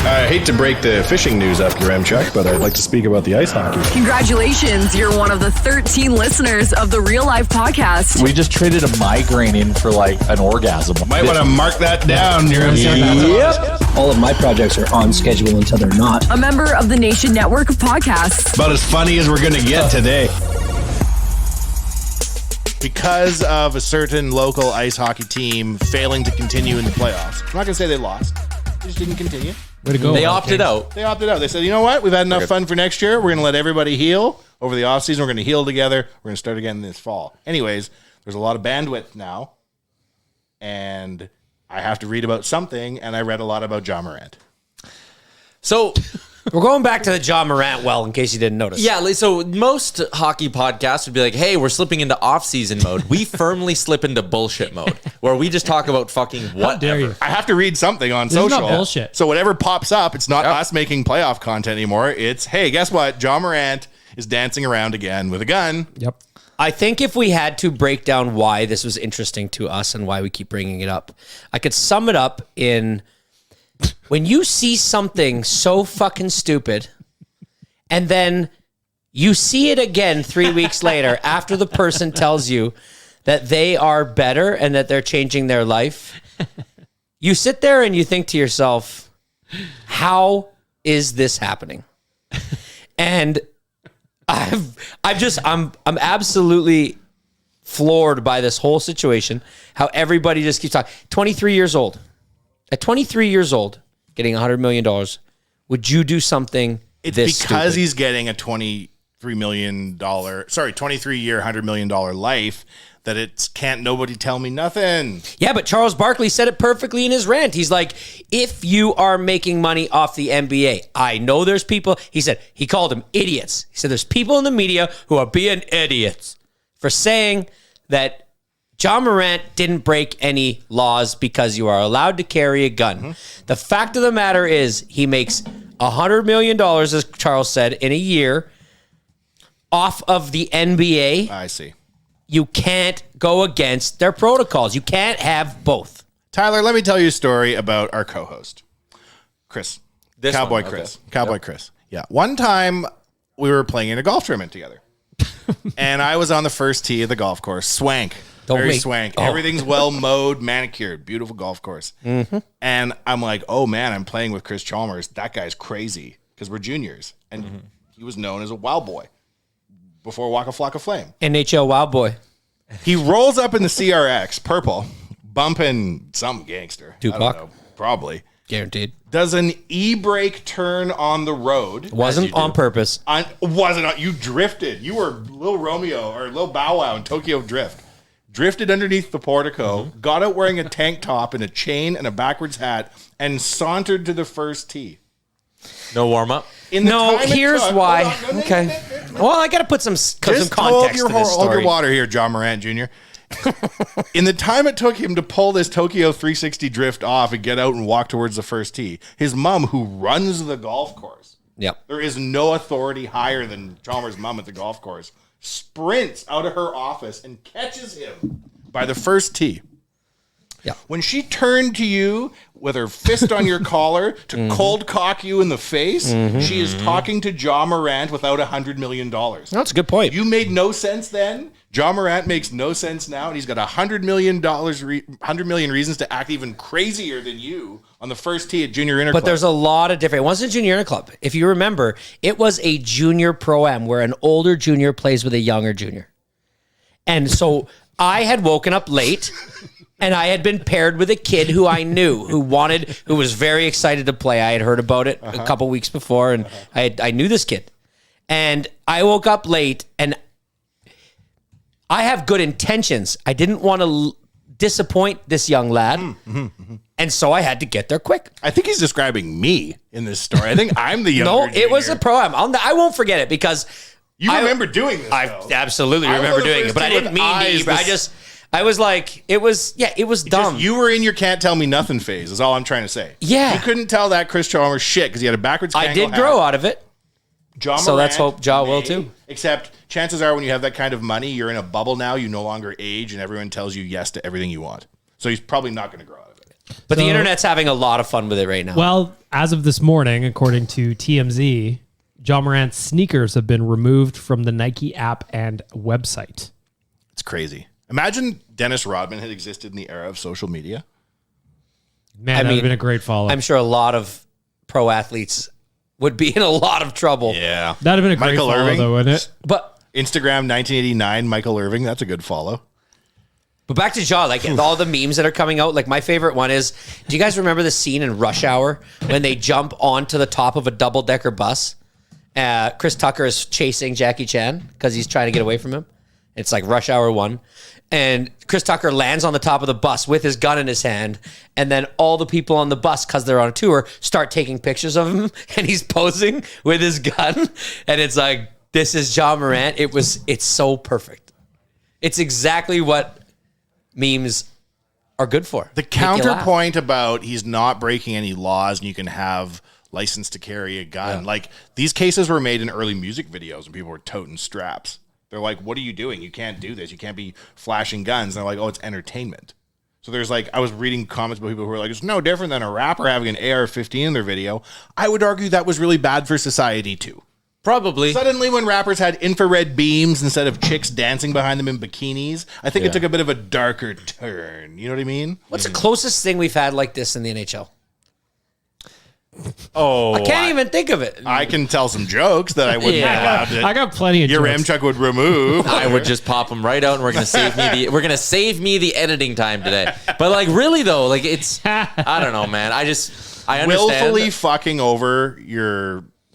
I hate to break the fishing news up, Yaremchuk, but I'd like to speak about the ice hockey. Congratulations, you're one of the 13 listeners of the Real Life Podcast. We just traded a migraine in for like an orgasm. Might want to mark that down, Yaremchuk. Yep. All of my projects are on schedule until they're not. A member of the Nation Network of Podcasts. About as funny as we're going to get today. Because of a certain local ice hockey team failing to continue in the playoffs. I'm not going to say they lost. They just didn't continue. Way to go. They opted out. They opted out. They said, you know what? We've had enough fun for next year. We're going to let everybody heal over the offseason. We're going to heal together. We're going to start again this fall. Anyways, there's a lot of bandwidth now. And I have to read about something. And I read a lot about Ja Morant. So we're going back to the Ja Morant well, in case you didn't notice. Yeah, so most hockey podcasts would be like, hey, we're slipping into off-season mode. We firmly slip into bullshit mode, where we just talk about fucking whatever. How dare you? I have to read something on This social. is not bullshit. So whatever pops up, it's not us making playoff content anymore. It's, hey, guess what? Ja Morant is dancing around again with a gun. Yep. I think if we had to break down why this was interesting to us and why we keep bringing it up, I could sum it up in when you see something so fucking stupid and then you see it again 3 weeks later after the person tells you that they are better and that they're changing their life, you sit there and you think to yourself, how is this happening? And I'm absolutely floored by this whole situation. How everybody just keeps talking. 23 years old. At 23 years old, getting $100 million, would you do something It's this because stupid? he's getting a $23 year, $100 million life that it's can't nobody tell me nothing. Yeah, but Charles Barkley said it perfectly in his rant. He's like, if you are making money off the NBA, I know there's people, he called them idiots. He said there's people in the media who are being idiots for saying that Ja Morant didn't break any laws because you are allowed to carry a gun. Mm-hmm. The fact of the matter is he makes $100 million, as Charles said, in a year off of the NBA. I see. You can't go against their protocols. You can't have both. Tyler, let me tell you a story about our co-host, Chris. Cowboy Chris. Chris. Yeah. One time we were playing in a golf tournament together. And I was on the first tee of the golf course. Swank. Swank. Oh. Everything's well mowed, manicured. Beautiful golf course. Mm-hmm. And I'm like, oh, man, I'm playing with Chris Chalmers. That guy's crazy because we're juniors. And he was known as a wild boy before Waka Flocka Flame. NHL wild boy. He rolls up in the CRX, purple, bumping some gangster. Tupac? I don't know, probably. Guaranteed. Does an e-brake turn on the road. Wasn't on purpose. You drifted. You were Lil Romeo or Lil Bow Wow in Tokyo Drift. Drifted underneath the portico, got out wearing a tank top and a chain and a backwards hat, and sauntered to the first tee. No warm-up? Here's why. Okay. Well, I got to put some context to this story. Hold your water here, Ja Morant Jr. In the time it took him to pull this Tokyo 360 drift off and get out and walk towards the first tee, his mom, who runs the golf course, there is no authority higher than Chalmers' mom at the golf course, sprints out of her office and catches him by the first tee. Yeah. When she turned to you with her fist on your collar to cold cock you in the face, she is talking to Ja Morant without $100 million. That's a good point. You made no sense then. Ja Morant makes no sense now, and he's got $100 million, 100 million reasons to act even crazier than you on the first tee at Junior Interclub. But there's a lot of different. It wasn't Junior Interclub. If you remember, it was a junior pro-am where an older junior plays with a younger junior. And so I had woken up late. And I had been paired with a kid who I knew, who was very excited to play. I had heard about it a couple weeks before, and I knew this kid. And I woke up late, and I have good intentions. I didn't want to disappoint this young lad, and so I had to get there quick. I think he's describing me in this story. I think I'm the younger No, it was a pro-am. I won't forget it because you remember doing this. I absolutely remember doing it, but I didn't mean to. I was like, it was dumb. You were in your can't tell me nothing phase, is all I'm trying to say. Yeah. You couldn't tell that Chris Chalmers shit because he had a backwards Kangol I did hat. grow out of it. Ja So Morant let's hope Ja will too. Except chances are when you have that kind of money, you're in a bubble now. You no longer age and everyone tells you yes to everything you want. So he's probably not going to grow out of it. But the internet's having a lot of fun with it right now. Well, as of this morning, according to TMZ, Ja Morant's sneakers have been removed from the Nike app and website. It's crazy. Imagine Dennis Rodman had existed in the era of social media. Man, that would have been a great follow. I'm sure a lot of pro athletes would be in a lot of trouble. Yeah. That'd have been a great Michael follow, Irving. though, wouldn't it? But Instagram 1989, Michael Irving. That's a good follow. back to Ja, like all the memes that are coming out. Like my favorite one is, do you guys remember the scene in Rush Hour when they jump onto the top of a double-decker bus? Chris Tucker is chasing Jackie Chan because he's trying to get away from him. It's like Rush Hour 1. And Chris Tucker lands on the top of the bus with his gun in his hand. And then all the people on the bus, because they're on a tour, start taking pictures of him. And he's posing with his gun. And it's like, this is Ja Morant. It's so perfect. It's exactly what memes are good for. The counterpoint about he's not breaking any laws and you can have license to carry a gun. Like, these cases were made in early music videos and people were toting straps. They're like, what are you doing? You can't do this. You can't be flashing guns. And they're like, oh, it's entertainment. So there's like, I was reading comments about people who were like, it's no different than a rapper having an AR-15 in their video. I would argue that was really bad for society too. Probably. Suddenly when rappers had infrared beams instead of chicks dancing behind them in bikinis, I think it took a bit of a darker turn. You know what I mean? What's the closest thing we've had like this in the NHL? Oh, I can't even think of it. I can tell some jokes that I wouldn't be allowed to. I got plenty of Your jokes. Ramchuck would remove. I would just pop them right out, and we're gonna save me the editing time today. But like, really though, like it's I don't know, man. I understand. Willfully fucking over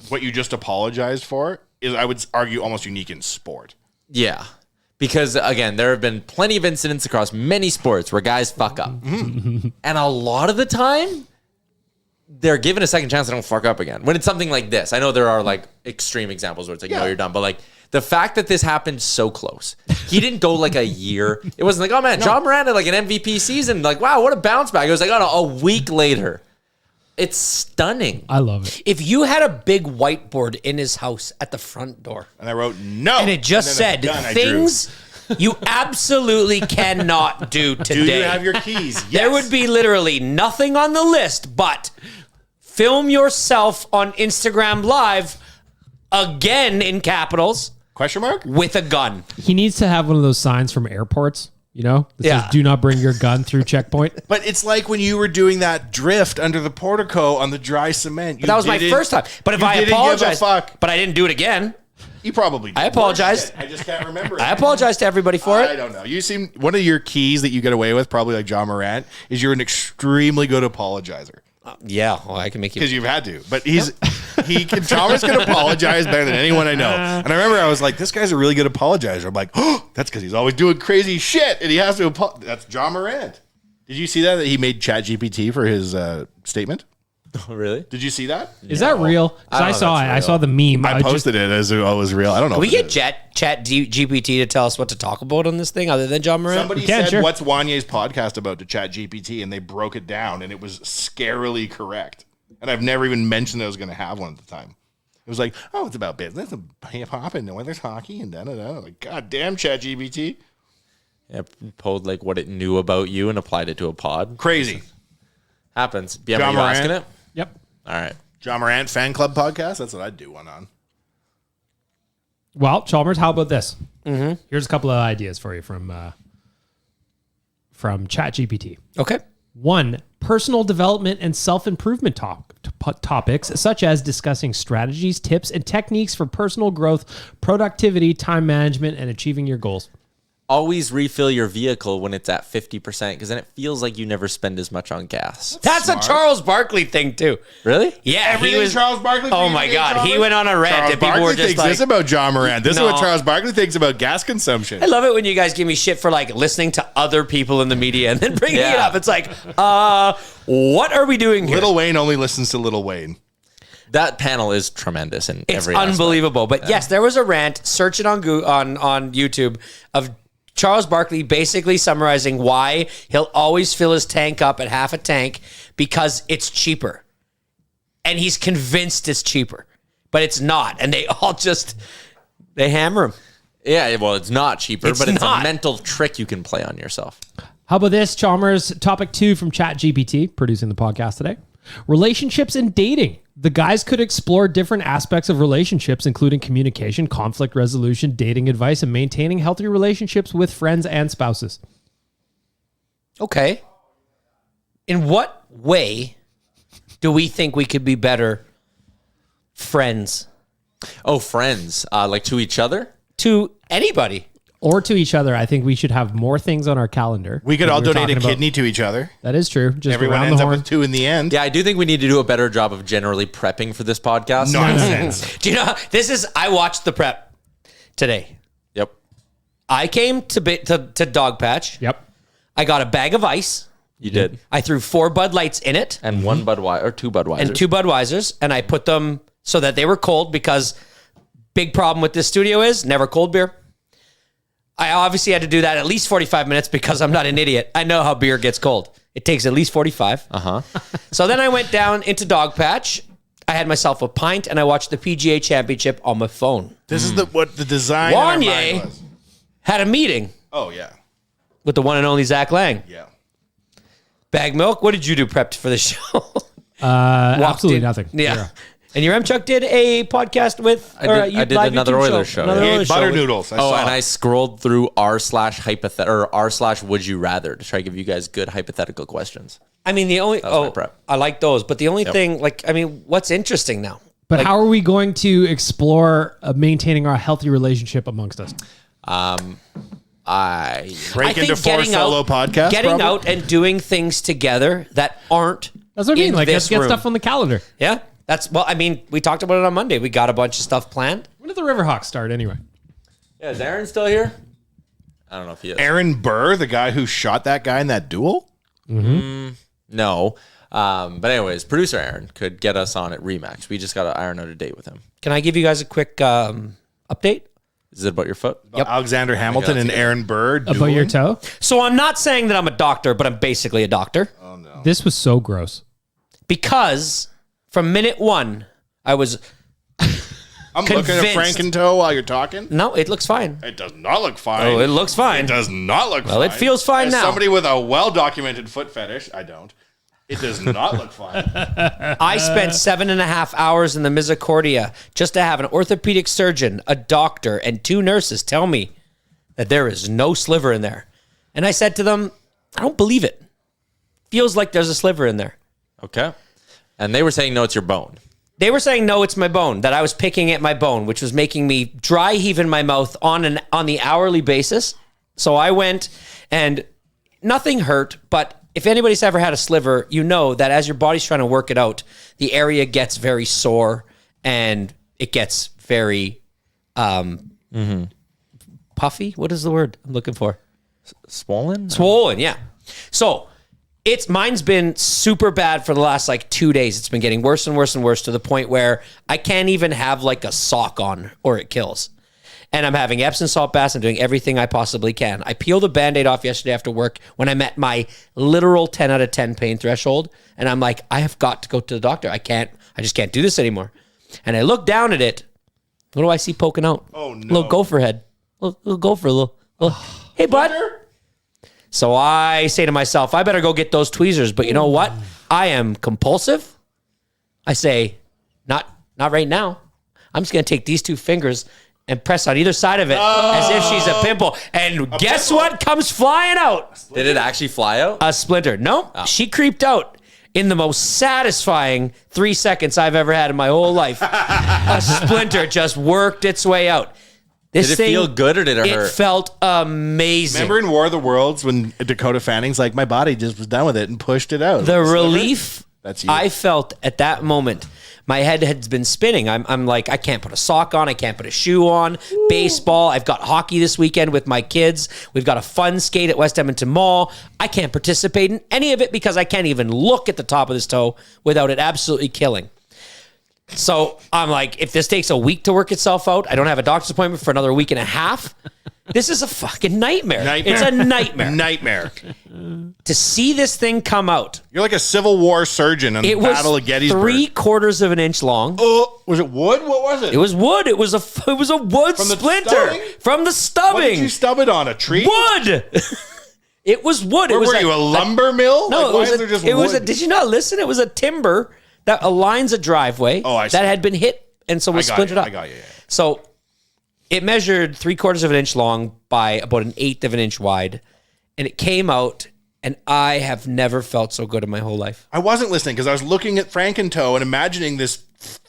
what you just apologized for is, I would argue, almost unique in sport. Yeah. Because, again, there have been plenty of incidents across many sports where guys fuck up. And a lot of the time, they're given a second chance, they don't fuck up again. When it's something like this, I know there are, like, extreme examples where it's like, no, you're done. But, like, the fact that this happened so close. He didn't go, like, a year. It wasn't like, oh, man, Ja Morant had, like, an MVP season. Like, wow, what a bounce back. It was like, oh, no, a week later. It's stunning. I love it. If you had a big whiteboard in his house at the front door, And I wrote, no. and it just And then said a gun I things you absolutely cannot do drew. today. Do you have your keys? Yes. There would be literally nothing on the list but film yourself on Instagram Live, again in capitals, Question mark? with a gun. He needs to have one of those signs from airports, that says, do not bring your gun through checkpoint. But it's like when you were doing that drift under the portico on the dry cement. But that was my first time. But if you I didn't give a apologize, fuck. but I didn't do it again. You probably did. I apologized. Shit, I just can't remember. I apologize to everybody for I it. don't know. You seem, one of your keys that you get away with, probably like Ja Morant, is you're an extremely good apologizer. Yeah, well, I can make you. Because you've had to. But Chalmers can apologize better than anyone I know. And I remember I was like, this guy's a really good apologizer. I'm like, oh, that's because he's always doing crazy shit and he has to apologize. That's Ja Morant. Did you see that he made ChatGPT for his statement? Oh, really? Did you see that? Is that real? 'Cause I don't I know saw if it. that's I saw the meme. I posted it as it was real. I don't know. Can we if it get is. Chat GPT to tell us what to talk about on this thing other than Ja Morant? Somebody can, said, sure. what's Wanye's podcast about to ChatGPT? And they broke it down and it was scarily correct. And I've never even mentioned I was going to have one at the time. It was like, oh, it's about business and hip hop and there's hockey and da-da-da. Like, God damn, ChatGPT. Yeah, pulled like what it knew about you and applied it to a pod. Crazy. Happens. Yeah, Ja are you Morant. asking it? Yep. All right. Ja Morant fan club podcast. That's what I'd do one on. Well, Chalmers, how about this? Mm-hmm. Here's a couple of ideas for you from ChatGPT. Okay. 1, personal development and self-improvement topics, such as discussing strategies, tips, and techniques for personal growth, productivity, time management, and achieving your goals. Always refill your vehicle when it's at 50% because then it feels like you never spend as much on gas. That's smart. a Charles Barkley thing too. Really? Yeah, Everything he was. Charles Barkley. Oh my God, he went on a rant Charles and people Barkley were just thinks like, this about Ja Morant. This No. is what Charles Barkley thinks about gas consumption. I love it when you guys give me shit for like listening to other people in the media and then bringing it Yeah. up. It's like, what are we doing here? Little Wayne only listens to Little Wayne. That panel is tremendous in It's every aspect. unbelievable. But yes, there was a rant. Search it on YouTube of Charles Barkley basically summarizing why he'll always fill his tank up at half a tank because it's cheaper. And he's convinced it's cheaper, but it's not. And they all they hammer him. Yeah, well, it's not cheaper, It's but it's not. a mental trick you can play on yourself. How about this, Chalmers? Topic 2 from ChatGPT, producing the podcast today. Relationships and dating. The guys could explore different aspects of relationships, including communication, conflict resolution, dating advice, and maintaining healthy relationships with friends and spouses. Okay. In what way do we think we could be better friends? Oh, friends. Like to each other? To anybody. Or to each other. I think we should have more things on our calendar. We could that all we're donate a talking about. kidney to each other. That is true. Just Everyone around ends the up horn. with 2 in the end. Yeah, I do think we need to do a better job of generally prepping for this podcast. Nonsense. Do you know, I watched the prep today. Yep. I came to Dog Patch. Yep. I got a bag of ice. You did. I threw 4 Bud Lights in it. And 1 Budweiser, or 2 Budweisers. And 2 Budweisers, and I put them so that they were cold, because big problem with this studio is never cold beer. I obviously had to do that at least 45 minutes because I'm not an idiot. I know how beer gets cold. It takes at least 45. So then I went down into Dog Patch. I had myself a pint, and I watched the PGA Championship on my phone. This is what the design in our mind Wanye was. had a meeting Oh, yeah. with the one and only Zach Lang. Yeah. Bag Milk, what did you do prepped for the show? Absolutely in. nothing. Yeah. Zero. And your M-Chuck did a podcast with... I did another Oilers show. Another He ate Oilers butter show. noodles. I Oh, saw and it. I scrolled through r/hypothetical or r/would you rather to try to give you guys good hypothetical questions. I mean, the only... was my prep. I like those. But the only thing, what's interesting now? But how are we going to explore maintaining our healthy relationship amongst us? Break into 4 solo podcasts. Getting probably? out and doing things together that aren't That's what I mean. in Like, let's this get room. stuff on the calendar. Yeah. We talked about it on Monday. We got a bunch of stuff planned. When did the Riverhawks start anyway? Yeah, is Aaron still here? I don't know if he is. Aaron Burr, the guy who shot that guy in that duel? No. But anyways, producer Aaron could get us on at Remax. We just got to iron out a date with him. Can I give you guys a quick update? Is it about your foot? Alexander Hamilton and Aaron Burr. About your toe? So I'm not saying that I'm a doctor, but I'm basically a doctor. This was so gross. Because from minute 1, I was... I'm looking at convinced. Frankentoe while you're talking. No, it looks fine. It does not look fine. Oh, it looks fine. It does not look fine. Well, it feels fine As now. somebody with a well-documented foot fetish, I don't. It does not look fine. I spent 7.5 hours in the Misericordia just to have an orthopedic surgeon, a doctor, and 2 nurses tell me that there is no sliver in there. And I said to them, I don't believe it. Feels like there's a sliver in there. Okay. And they were saying, no, it's your bone. They were saying, no, it's my bone, that I was picking at my bone, which was making me dry heave in my mouth on the hourly basis. So I went, and nothing hurt, but if anybody's ever had a sliver, you know that as your body's trying to work it out, the area gets very sore and it gets very puffy. What is the word I'm looking for? Swollen? Swollen, yeah. So mine's been super bad for the last 2 days. It's been getting worse and worse and worse to the point where I can't even have a sock on or it kills. And I'm having Epsom salt baths. I'm doing everything I possibly can. I peeled a Band-Aid off yesterday after work when I met my literal 10 out of 10 pain threshold. And I'm like, I have got to go to the doctor. I just can't do this anymore. And I look down at it. What do I see poking out? Oh, no. Little gopher head. Little gopher. Little hey, bud. So I say to myself, I better go get those tweezers. But you know what? I am compulsive. I say, not right now. I'm just going to take these 2 fingers and press on either side of it as if she's a pimple. And guess what comes flying out? Did it actually fly out? A splinter. Nope. She creeped out in the most satisfying 3 seconds I've ever had in my whole life. A splinter just worked its way out. This Did it feel good or did it hurt? It felt amazing. Remember in War of the Worlds when Dakota Fanning's like, my body just was done with it and pushed it out? The relief That's you. I felt at that moment. My head had been spinning. I'm like, I can't put a sock on. I can't put a shoe on. Ooh. Baseball. I've got hockey this weekend with my kids. We've got a fun skate at West Edmonton Mall. I can't participate in any of it because I can't even look at the top of this toe without it absolutely killing. So I'm like, if this takes a week to work itself out, I don't have a doctor's appointment for another week and a half. This is a fucking nightmare. It's a nightmare. Nightmare. To see this thing come out. You're like a Civil War surgeon on the Battle of Gettysburg. It was 3/4 of an inch long. Oh, was it wood? What was it? It was wood. It was a wood From the splinter stubbing? from the stubbing. What did you stub it on? A tree? Wood. It was wood. Where it was were you, a lumber mill? No, Like, why is there just wood? did you not listen? It was a timber that aligns a driveway I see. that had been hit and so was splintered up. I got you. Yeah. So it measured 3/4 of an inch long by about 1/8 of an inch wide. And it came out, and I have never felt so good in my whole life. I wasn't listening because I was looking at Frankentoe and imagining this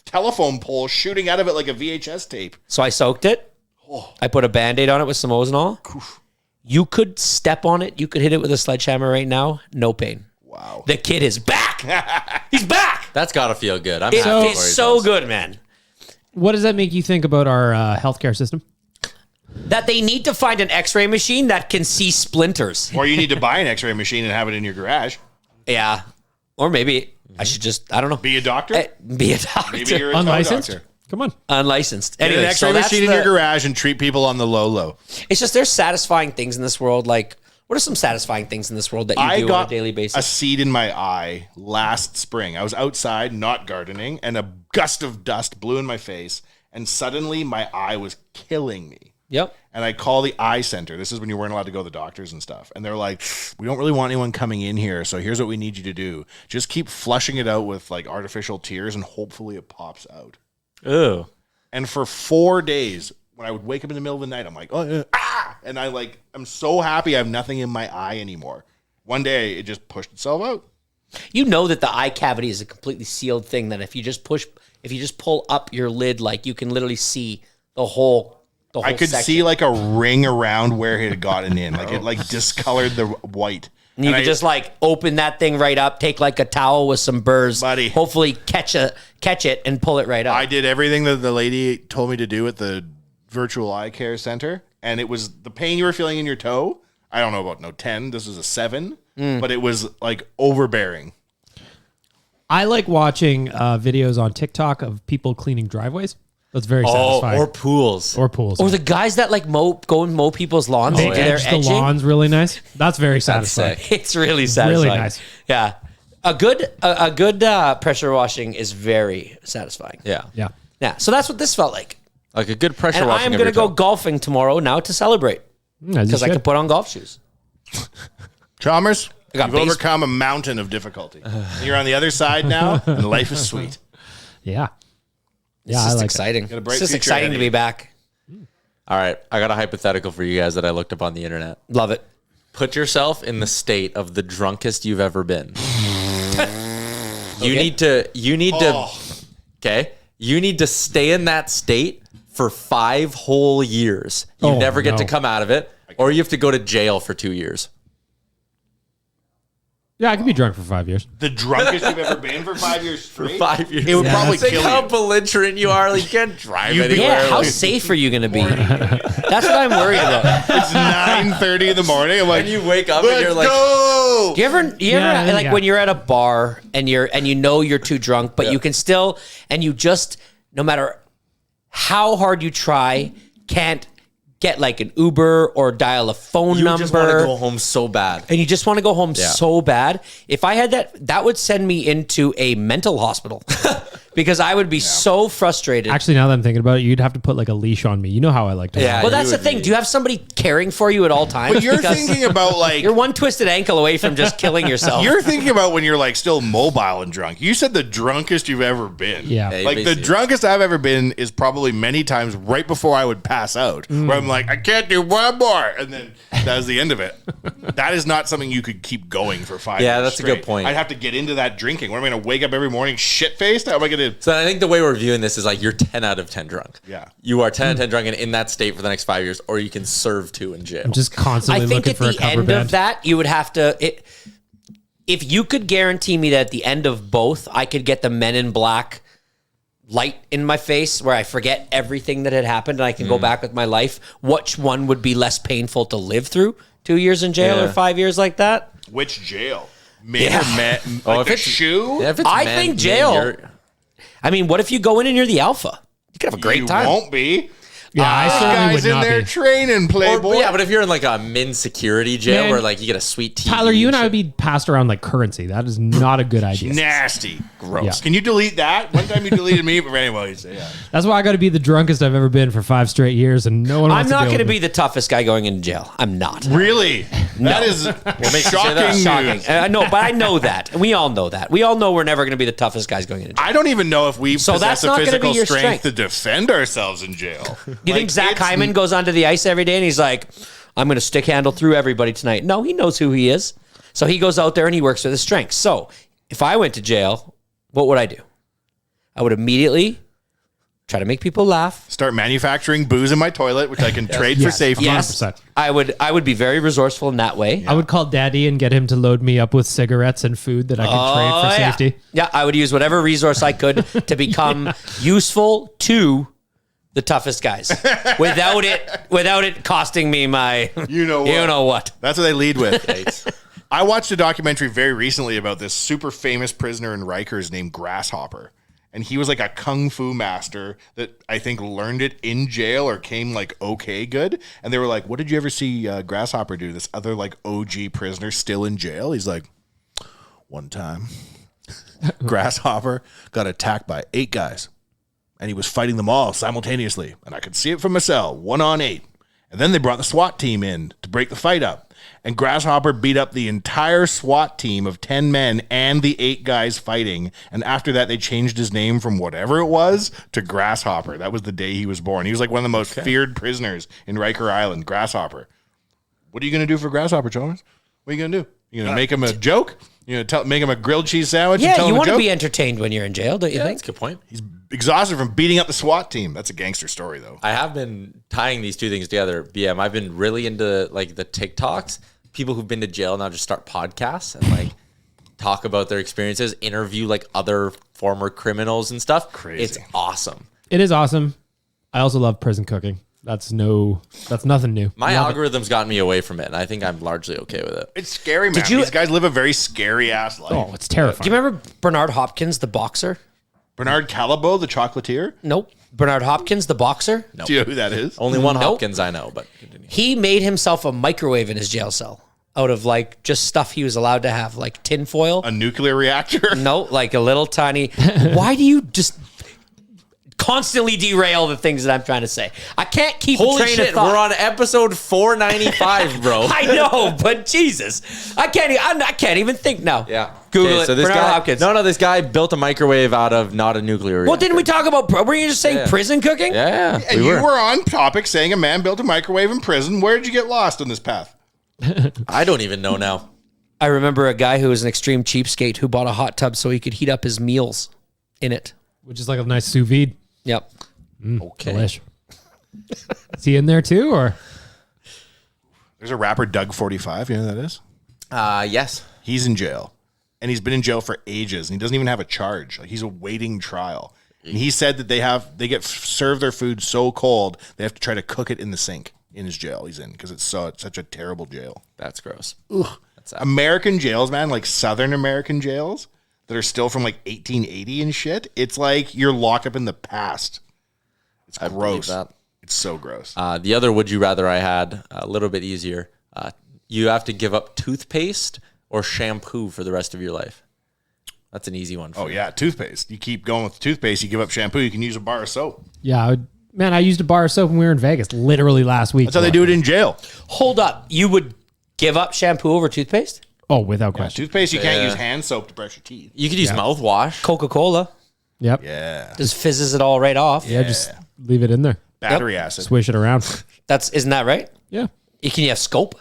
telephone pole shooting out of it like a VHS tape. So I soaked it. I put a Band-Aid on it with some Ozanol. You could step on it. You could hit it with a sledgehammer right now. No pain. Wow. The kid is back. He's back. That's got to feel good. I'm It happy is for you so guys. good, man. What does that make you think about our healthcare system? That they need to find an X-ray machine that can see splinters. Or you need to buy an X-ray machine and have it in your garage. Yeah. Or maybe I should just, I don't know. Be a doctor. Be a doctor. Maybe you're a toe Unlicensed? doctor. Come on. Unlicensed. Get Anyway, an X-ray so that's machine in your garage and treat people on the low. It's just there's satisfying things in this world. Like, what are some satisfying things in this world that you I do got on a daily a basis? seed in my eye last spring. I was outside, not gardening, and a gust of dust blew in my face, and suddenly my eye was killing me. Yep. And I call the eye center. This is when you weren't allowed to go to the doctors and stuff. And they're like, we don't really want anyone coming in here. So here's what we need you to do. Just keep flushing it out with like artificial tears and hopefully it pops out. Ew. And for 4 days, when I would wake up in the middle of the night, I'm like, and I'm so happy I have nothing in my eye anymore. One day it just pushed itself out. You know that the eye cavity is a completely sealed thing. That if you just pull up your lid, like you can literally see the whole I could section. see like a ring around where it had gotten in. Like it like discolored the white. And you could just like open that thing right up, take like a towel with some burrs, Buddy. hopefully catch it and pull it right up. I did everything that the lady told me to do at the virtual eye care center. And it was the pain you were feeling in your toe. I don't know about no 10. This was a 7. But it was like overbearing. I like watching videos on TikTok of people cleaning driveways. That's very satisfying. Or pools. Or pools. Or the guys that like go and mow people's lawns they and do their edge the edging. lawns really nice. That's very satisfying. sick. It's really satisfying. Really nice. Yeah. A good pressure washing is very satisfying. Yeah. Yeah. Yeah. So that's what this felt like. Like a good pressure And washing. I am of going to your go toe. golfing tomorrow now to celebrate As you because I should. can put on golf shoes. Chalmers, I got you've base- overcome a mountain of difficulty. You're on the other side now, and life is sweet. Yeah. It's Yeah, I just like exciting. Got a bright It's just future exciting ahead to of be you. back. All right. I got a hypothetical for you guys that I looked up on the internet. Love it. Put yourself in the state of the drunkest you've ever been. You need to okay. You need to stay in that state for 5 whole years. You Oh, never get to no. come out of it, or you have to go to jail for 2 years. Yeah, I can be drunk for 5 years. The drunkest you've ever been for 5 years straight? 5 years. It would probably Think kill how you. belligerent you are. Like, you can't drive You'd be- anywhere. Yeah, how Like, safe are you going to be? That's what I'm worried about. It's 9:30 in the morning. I'm like, and you wake up let's and you're like, go! Do you ever Yeah, like yeah. when you're at a bar and you know you're too drunk, but you can still and you just no matter how hard you try can't get like an Uber or dial a phone you number. just want to go home so bad. And you just want to go home Yeah. so bad. If I had that would send me into a mental hospital because I would be so frustrated. Actually, now that I'm thinking about it, you'd have to put like a leash on me. You know how I like to. Yeah. well, that's you the would thing. be- Do you have somebody caring for you at all times? But you're Because thinking about like you're one twisted ankle away from just killing yourself. you're thinking about when you're like still mobile and drunk. You said the drunkest you've ever been. Yeah. Yeah, Like the basically. drunkest I've ever been is probably many times right before I would pass out, where I'm like, I can't do one more, and then that was the end of it. That is not something you could keep going for 5 years. Yeah, that's a good straight. point. I'd have to get into that drinking. What am I going to wake up every morning shit faced? How am I going to? So I think the way we're viewing this is like you're 10 out of 10 drunk. Yeah. You are 10 out of 10 drunk and in that state for the next 5 years, or you can serve 2 in jail. I'm just constantly I think looking at for a the cover end band. of that, you would have to. If you could guarantee me that at the end of both, I could get the Men in Black light in my face where I forget everything that had happened and I can go back with my life, which one would be less painful to live through? 2 years in jail Yeah. or 5 years like that? Which jail? Men Yeah. or men? Oh, Like if the it's- shoe? Yeah, if it's I men, think men, jail. you're- I mean, what if you go in and you're the alpha? You could have a great you time. won't be. Yeah, I certainly Guys would in not there be. training, Playboy. Yeah, but if you're in like a min security jail Man, where like you get a sweet TV. Tyler, you and I shit. would be passed around like currency. That is not a good idea. Nasty. Gross. Yeah. Can you delete that? One time you deleted me, but anyways, yeah. That's why I got to be the drunkest I've ever been for 5 straight years, and no one I'm wants not to going to deal be with the toughest guy going into jail. I'm not. Really? That is makes you say shocking that? news. Shocking. I know, but I know that. And we all know that. We all know we're never going to be the toughest guys going into jail. I don't even know if we So possess that's the not gonna be physical your strength strength. to defend ourselves in jail. You think Zach Hyman goes onto the ice every day and he's like, I'm going to stick handle through everybody tonight? No, he knows who he is. So he goes out there and he works with his strengths. So if I went to jail, what would I do? I would immediately try to make people laugh. Start manufacturing booze in my toilet, which I can trade for Yes. safety. Yes, 100%. I would be very resourceful in that way. I would call Daddy and get him to load me up with cigarettes and food that I could trade for yeah. safety. Yeah, I would use whatever resource I could to become useful to the toughest guys without it costing me my You know what? you know what. That's what they lead with. I watched a documentary very recently about this super famous prisoner in Rikers named Grasshopper. And he was like a kung fu master that I think learned it in jail or came like okay good. And they were like, what did you ever see Grasshopper do? This other like OG prisoner still in jail. He's like, one time, Grasshopper got attacked by 8 guys. And he was fighting them all simultaneously. And I could see it from my cell, 1 on 8. And then they brought the SWAT team in to break the fight up. And Grasshopper beat up the entire SWAT team of 10 men and the 8 guys fighting. And after that, they changed his name from whatever it was to Grasshopper. That was the day he was born. He was like one of the most feared prisoners in Riker Island, Grasshopper. What are you going to do for Grasshopper, Chalmers? What are you going to do? You going to make him a joke? You going to make him a grilled cheese sandwich? and Yeah, tell you him a want to joke? be entertained when you're in jail, don't you That's think? a good point. He's exhausted from beating up the SWAT team. That's a gangster story, though. I have been tying these two things together. BM, I've been really into like the TikToks. People who've been to jail now just start podcasts and like talk about their experiences, interview like other former criminals and stuff. Crazy. It's awesome. It is awesome. I also love prison cooking. That's nothing new. My Love it. algorithm's gotten me away from it, and I think I'm largely okay with it. It's scary, man. you- These guys live a very scary ass life. Oh, it's terrifying. Do you remember Bernard Hopkins, the boxer? Bernard Calabo, the chocolatier. Nope. Bernard Hopkins, the boxer? Do you know who that is? Only one Hopkins I know, but continue. He made himself a microwave in his jail cell out of like just stuff he was allowed to have, like tin foil. A nuclear reactor. No, like a little tiny. Why do you just constantly derail the things that I'm trying to say? I can't keep a Holy train shit, of thought. we're on episode 495, bro. I know, but Jesus, I can't even think now. Yeah. Google Okay, it. so this Bernard guy, Hopkins. No, this guy built a microwave out of not a nuclear reactor. Well, didn't we talk about? Were you just saying Yeah. prison cooking? Yeah. And you were on topic saying a man built a microwave in prison. Where did you get lost on this path? I don't even know now. I remember a guy who was an extreme cheapskate who bought a hot tub so he could heat up his meals in it. Which is like a nice sous vide. Yep. Okay. Delish. Is he in there too, or? There's a rapper, Doug 45. You know who that is? Yes. He's in jail. And he's been in jail for ages. And he doesn't even have a charge. Like, he's awaiting trial. And he said that they get served their food so cold, they have to try to cook it in the sink in his jail he's in because it's such a terrible jail. That's gross. American jails, man, like Southern American jails that are still from like 1880 and shit. It's like you're locked up in the past. It's I believe gross. that. It's so gross. The other would you rather I had a little bit easier. You have to give up toothpaste or shampoo for the rest of your life. That's an easy one. For Oh, me. yeah, toothpaste. You keep going with toothpaste, you give up shampoo, you can use a bar of soap. Yeah, I used a bar of soap when we were in Vegas, literally last week. That's how they do it in jail. Hold up. You would give up shampoo over toothpaste? Oh, without question. Toothpaste, you can't use hand soap to brush your teeth. You could use mouthwash. Coca-Cola Yep. Yeah. just fizzes it all right off. Yeah, just leave it in there. Battery acid. Swish it around. Isn't that right? Yeah. Can you have Scope?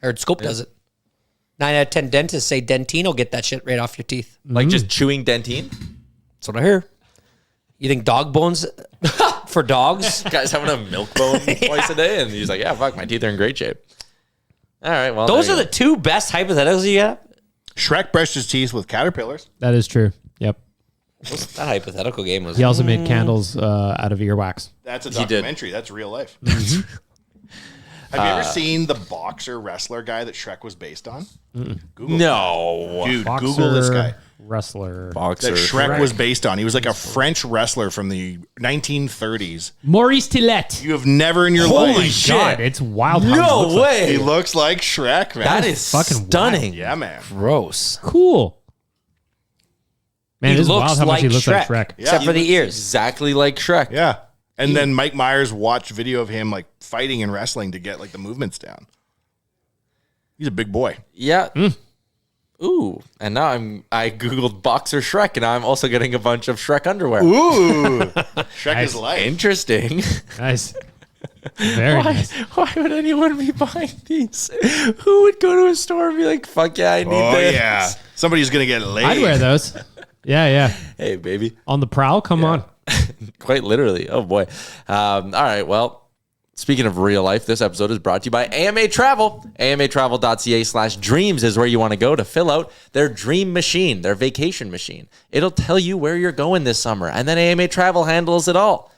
I heard Scope does it. 9 out of 10 dentists say Dentine will get that shit right off your teeth. Like just chewing Dentine. That's what I hear. You think dog bones for dogs? Guy's having a milk bone twice a day, and he's like, "Yeah, fuck, my teeth are in great shape." All right, well, Those there are you the two best hypotheticals you got? Shrek brushed his teeth with caterpillars. That is true. Yep. That hypothetical game was. He also made candles out of earwax. That's a did. documentary. That's real life. Have you ever seen the boxer wrestler guy that Shrek was based on? Google No. Dude, Boxer, Google this guy. Wrestler. Boxer. That Shrek was based on. He was like a French wrestler from the 1930s. Maurice Tillette. You have never in your Holy life. shit. God, it's wild. how he No looks like. way. He looks like Shrek, man. That is fucking stunning. Yeah, man. Gross. Cool. Man, He it is looks wild how much like he looks like Shrek. Shrek. Except for the ears. Exactly like Shrek. Yeah. And then Mike Myers watched video of him like fighting and wrestling to get like the movements down. He's a big boy. Yeah. Ooh. And now I Googled boxer Shrek, and I'm also getting a bunch of Shrek underwear. Ooh. Shrek is life. Interesting. Nice. Very nice. Why would anyone be buying these? Who would go to a store and be like, fuck yeah, I need Oh, this? yeah. Somebody's going to get laid. I'd wear those. Yeah, yeah. Hey, baby. On the prowl, come on. Quite literally. Oh, boy. All right. Well, speaking of real life, this episode is brought to you by AMA Travel. AMAtravel.ca/dreams is where you want to go to fill out their dream machine, their vacation machine. It'll tell you where you're going this summer, and then AMA Travel handles it all.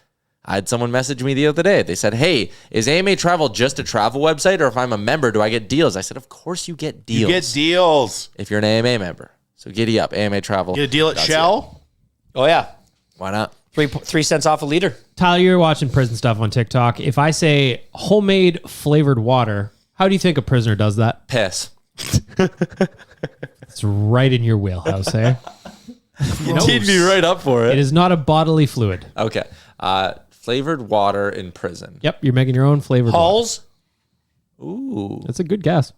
I had someone message me the other day. They said, hey, is AMA Travel just a travel website, or if I'm a member, do I get deals? I said, of course you get deals. You get deals. If you're an AMA member. So giddy up, AMA Travel. Get a deal at Shell? Oh, yeah. Why not? 3 cents off a liter. Tyler, you're watching prison stuff on TikTok. If I say homemade flavored water, how do you think a prisoner does that? Piss. It's right in your wheelhouse, eh? You teed me right up for It it. is not a bodily fluid. Okay. Flavored water in prison. Yep, you're making your own flavored water. Halls. Ooh. That's a good guess.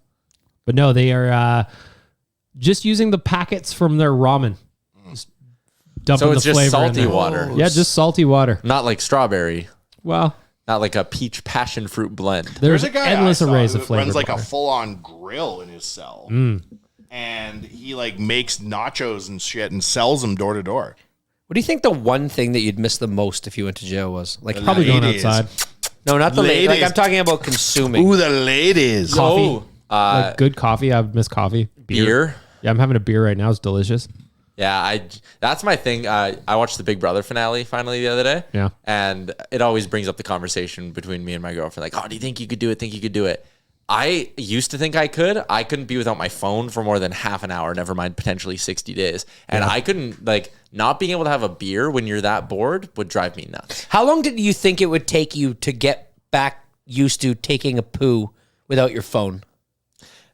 But no, they are just using the packets from their ramen. Just dumping So it's the just flavor in salty there. water. Yeah, just salty water. Not like strawberry. Well, Not like a peach passion fruit blend. there's There's a guy endless I saw arrays who of flavored runs like water. a full-on grill in his cell. And he like makes nachos and shit and sells them door to door. What do you think the one thing that you'd miss the most if you went to jail was? Like, Probably going Ladies. outside. no, not the lady. Like, Ladies. I'm talking about consuming. Ooh, the ladies. Coffee. Oh, Like good coffee. I miss coffee. beer. Yeah, I'm having a beer right now. It's delicious. Yeah, that's my thing. I watched the Big Brother finale finally the other day. Yeah. And it always brings up the conversation between me and my girlfriend. Like, oh, do you think you could do it? Think you could do it? I used to think I could. I couldn't be without my phone for more than half an hour, never mind potentially 60 days. And I couldn't, like, not being able to have a beer when you're that bored would drive me nuts. How long did you think it would take you to get back used to taking a poo without your phone?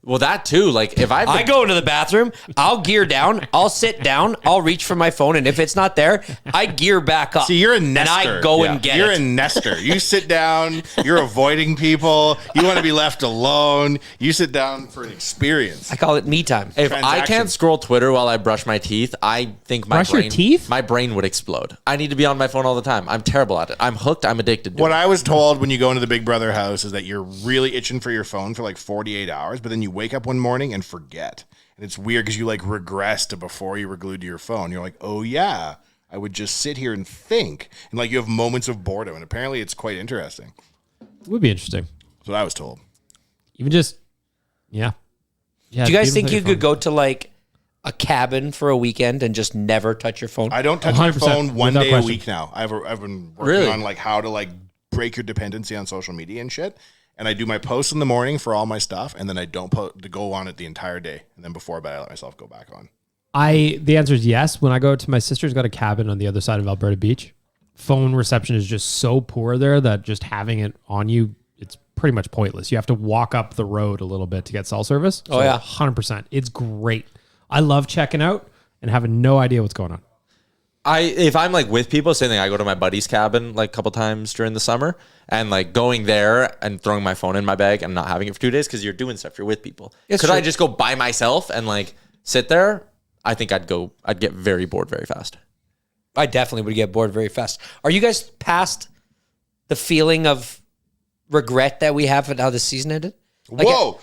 Well, that too. Like, if I go into the bathroom, I'll gear down, I'll sit down, I'll reach for my phone, and if it's not there, I gear back up. See, you're a and nester. I go and get You're it. a nester. You sit down. You're avoiding people. You want to be left alone. You sit down for an experience. I call it me time. If I Transaction. can't scroll Twitter while I brush my teeth, I think my Brush your brain, teeth? my brain would explode. I need to be on my phone all the time. I'm terrible at it. I'm hooked. I'm addicted to What it. I was told when you go into the Big Brother house is that you're really itching for your phone for like 48 hours, but then you wake up one morning and forget. And it's weird because you like regress to before you were glued to your phone. You're like, oh yeah, I would just sit here and think. And like you have moments of boredom. And apparently it's quite interesting. It would be interesting. That's what I was told. Even just, yeah. Yeah. Do you guys even think without you your could phone. go to like a cabin for a weekend and just never touch your phone? I don't touch my 100%, phone one without day question. a week now. I've been working Really? on like how to like break your dependency on social media and shit. And I do my posts in the morning for all my stuff, and then I don't to go on it the entire day. And then before bed, I let myself go back on. The answer is yes. When I go to my sister's got a cabin on the other side of Alberta Beach. Phone reception is just so poor there that just having it on you, it's pretty much pointless. You have to walk up the road a little bit to get cell service. Oh, yeah. 100%. It's great. I love checking out and having no idea what's going on. If I'm like with people, same thing. I go to my buddy's cabin like a couple times during the summer, and like going there and throwing my phone in my bag and not having it for 2 days because you're doing stuff. You're with people. It's Could true. I just go by myself and like sit there? I think I'd get very bored very fast. I definitely would get bored very fast. Are you guys past the feeling of regret that we have at how the season ended? Like, Whoa!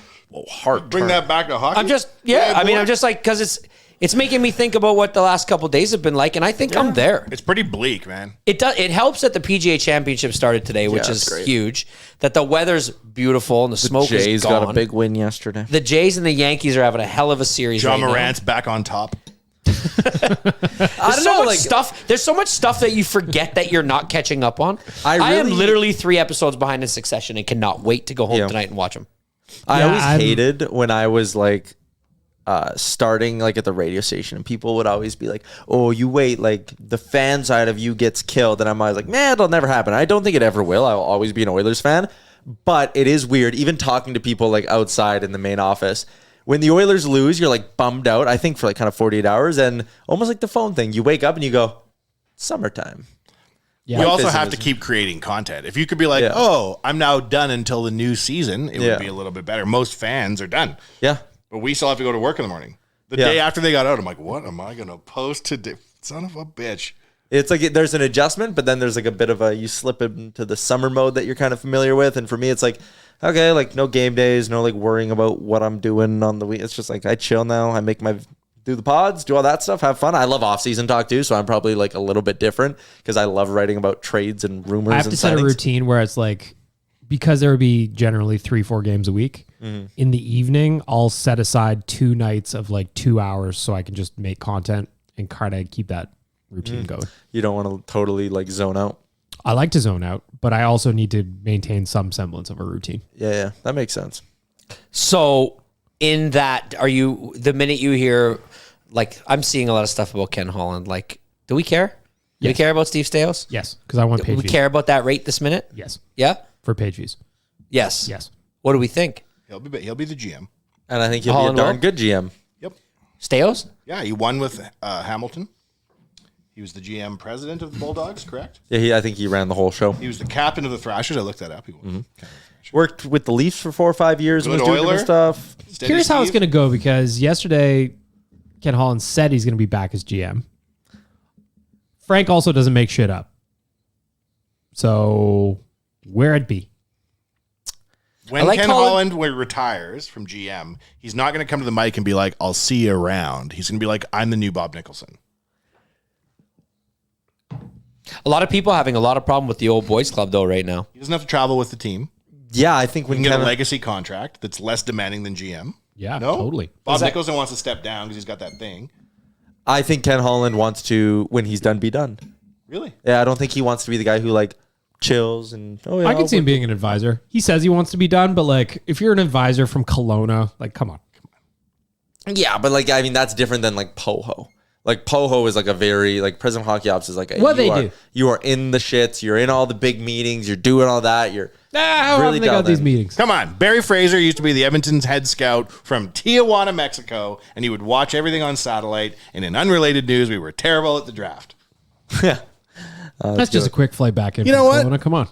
Heart. Bring that back to hockey. I'm just, I'm just like, because it's making me think about what the last couple days have been like, and I think I'm there. It's pretty bleak, man. It helps that the PGA Championship started today, which it's is great. huge. That the weather's beautiful and the smoke is Jays gone. got a big win yesterday. The Jays and the Yankees are having a hell of a series. Ja right now. Morant's back on top. There's so much stuff that you forget that you're not catching up on. I am literally 3 episodes behind in succession and cannot wait to go home tonight and watch them. I always hated when I was like starting like at the radio station, and people would always be like, "Oh, you wait, like the fan side of you gets killed," and I'm always like, "Man, it'll never happen." I don't think it ever will. I'll always be an Oilers fan, but it is weird. Even talking to people like outside in the main office, when the Oilers lose, you're like bummed out. I think for like kind of 48 hours, and almost like the phone thing, you wake up and you go, "Summertime." Yeah. You also have to keep creating content. If you could be like, "Oh, I'm now done until the new season," it would be a little bit better. Most fans are done. Yeah. But we still have to go to work in the morning. The day after they got out, I'm like, what am I going to post today? Son of a bitch. It's like there's an adjustment, but then there's like a bit of you slip into the summer mode that you're kind of familiar with. And for me, it's like, okay, like no game days, no like worrying about what I'm doing on the week. It's just like I chill now. I do the pods, do all that stuff, have fun. I love off-season talk too, so I'm probably like a little bit different because I love writing about trades and rumors. I have to set a routine where it's like, because there would be generally 3-4 games a week. In the evening, I'll set aside 2 nights of like 2 hours so I can just make content and kind of keep that routine going. You don't want to totally like zone out. I like to zone out, but I also need to maintain some semblance of a routine. Yeah, that makes sense. So in that, the minute you hear, like, I'm seeing a lot of stuff about Ken Holland, like, do we care? Do we care about Steve Staios? Yes, because I want page views. We care about that rate this minute? Yes. Yeah? For page views. Yes. Yes. What do we think? He'll be the GM. And I think he'll be a darn good GM. Yep. Staios? Yeah, he won with Hamilton. He was the GM president of the Bulldogs, correct? Yeah, I think he ran the whole show. He was the captain of the Thrashers. I looked that up. He was Worked with the Leafs for 4 or 5 years. Good and was doing Oiler. different stuff. Here's how it's going to go, because yesterday Ken Holland said he's going to be back as GM. Frank also doesn't make shit up. So where it be? When Ken Holland retires from GM, he's not going to come to the mic and be like, "I'll see you around." He's going to be like, "I'm the new Bob Nicholson." A lot of people having a lot of problem with the old boys club though right now. He doesn't have to travel with the team. Yeah, I think we can get a legacy contract that's less demanding than GM. Yeah, no? Totally. Bob Nicholson wants to step down because he's got that thing. I think Ken Holland wants to, when he's done, be done. Really? Yeah, I don't think he wants to be the guy who like chills and I can see him being an advisor. He says he wants to be done, but like if you're an advisor from Kelowna, like come on. Yeah, but like I mean that's different than like Poho. Like Poho is like a very like President Hockey Ops is like do. You are in the shits. You're in all the big meetings. You're doing all that. You're how really they got these meetings. Come on, Barry Fraser used to be the Edmonton's head scout from Tijuana, Mexico, and he would watch everything on satellite. And in unrelated news, we were terrible at the draft. Yeah, that's just a quick flight back in. You know what? Kelowna. Come on.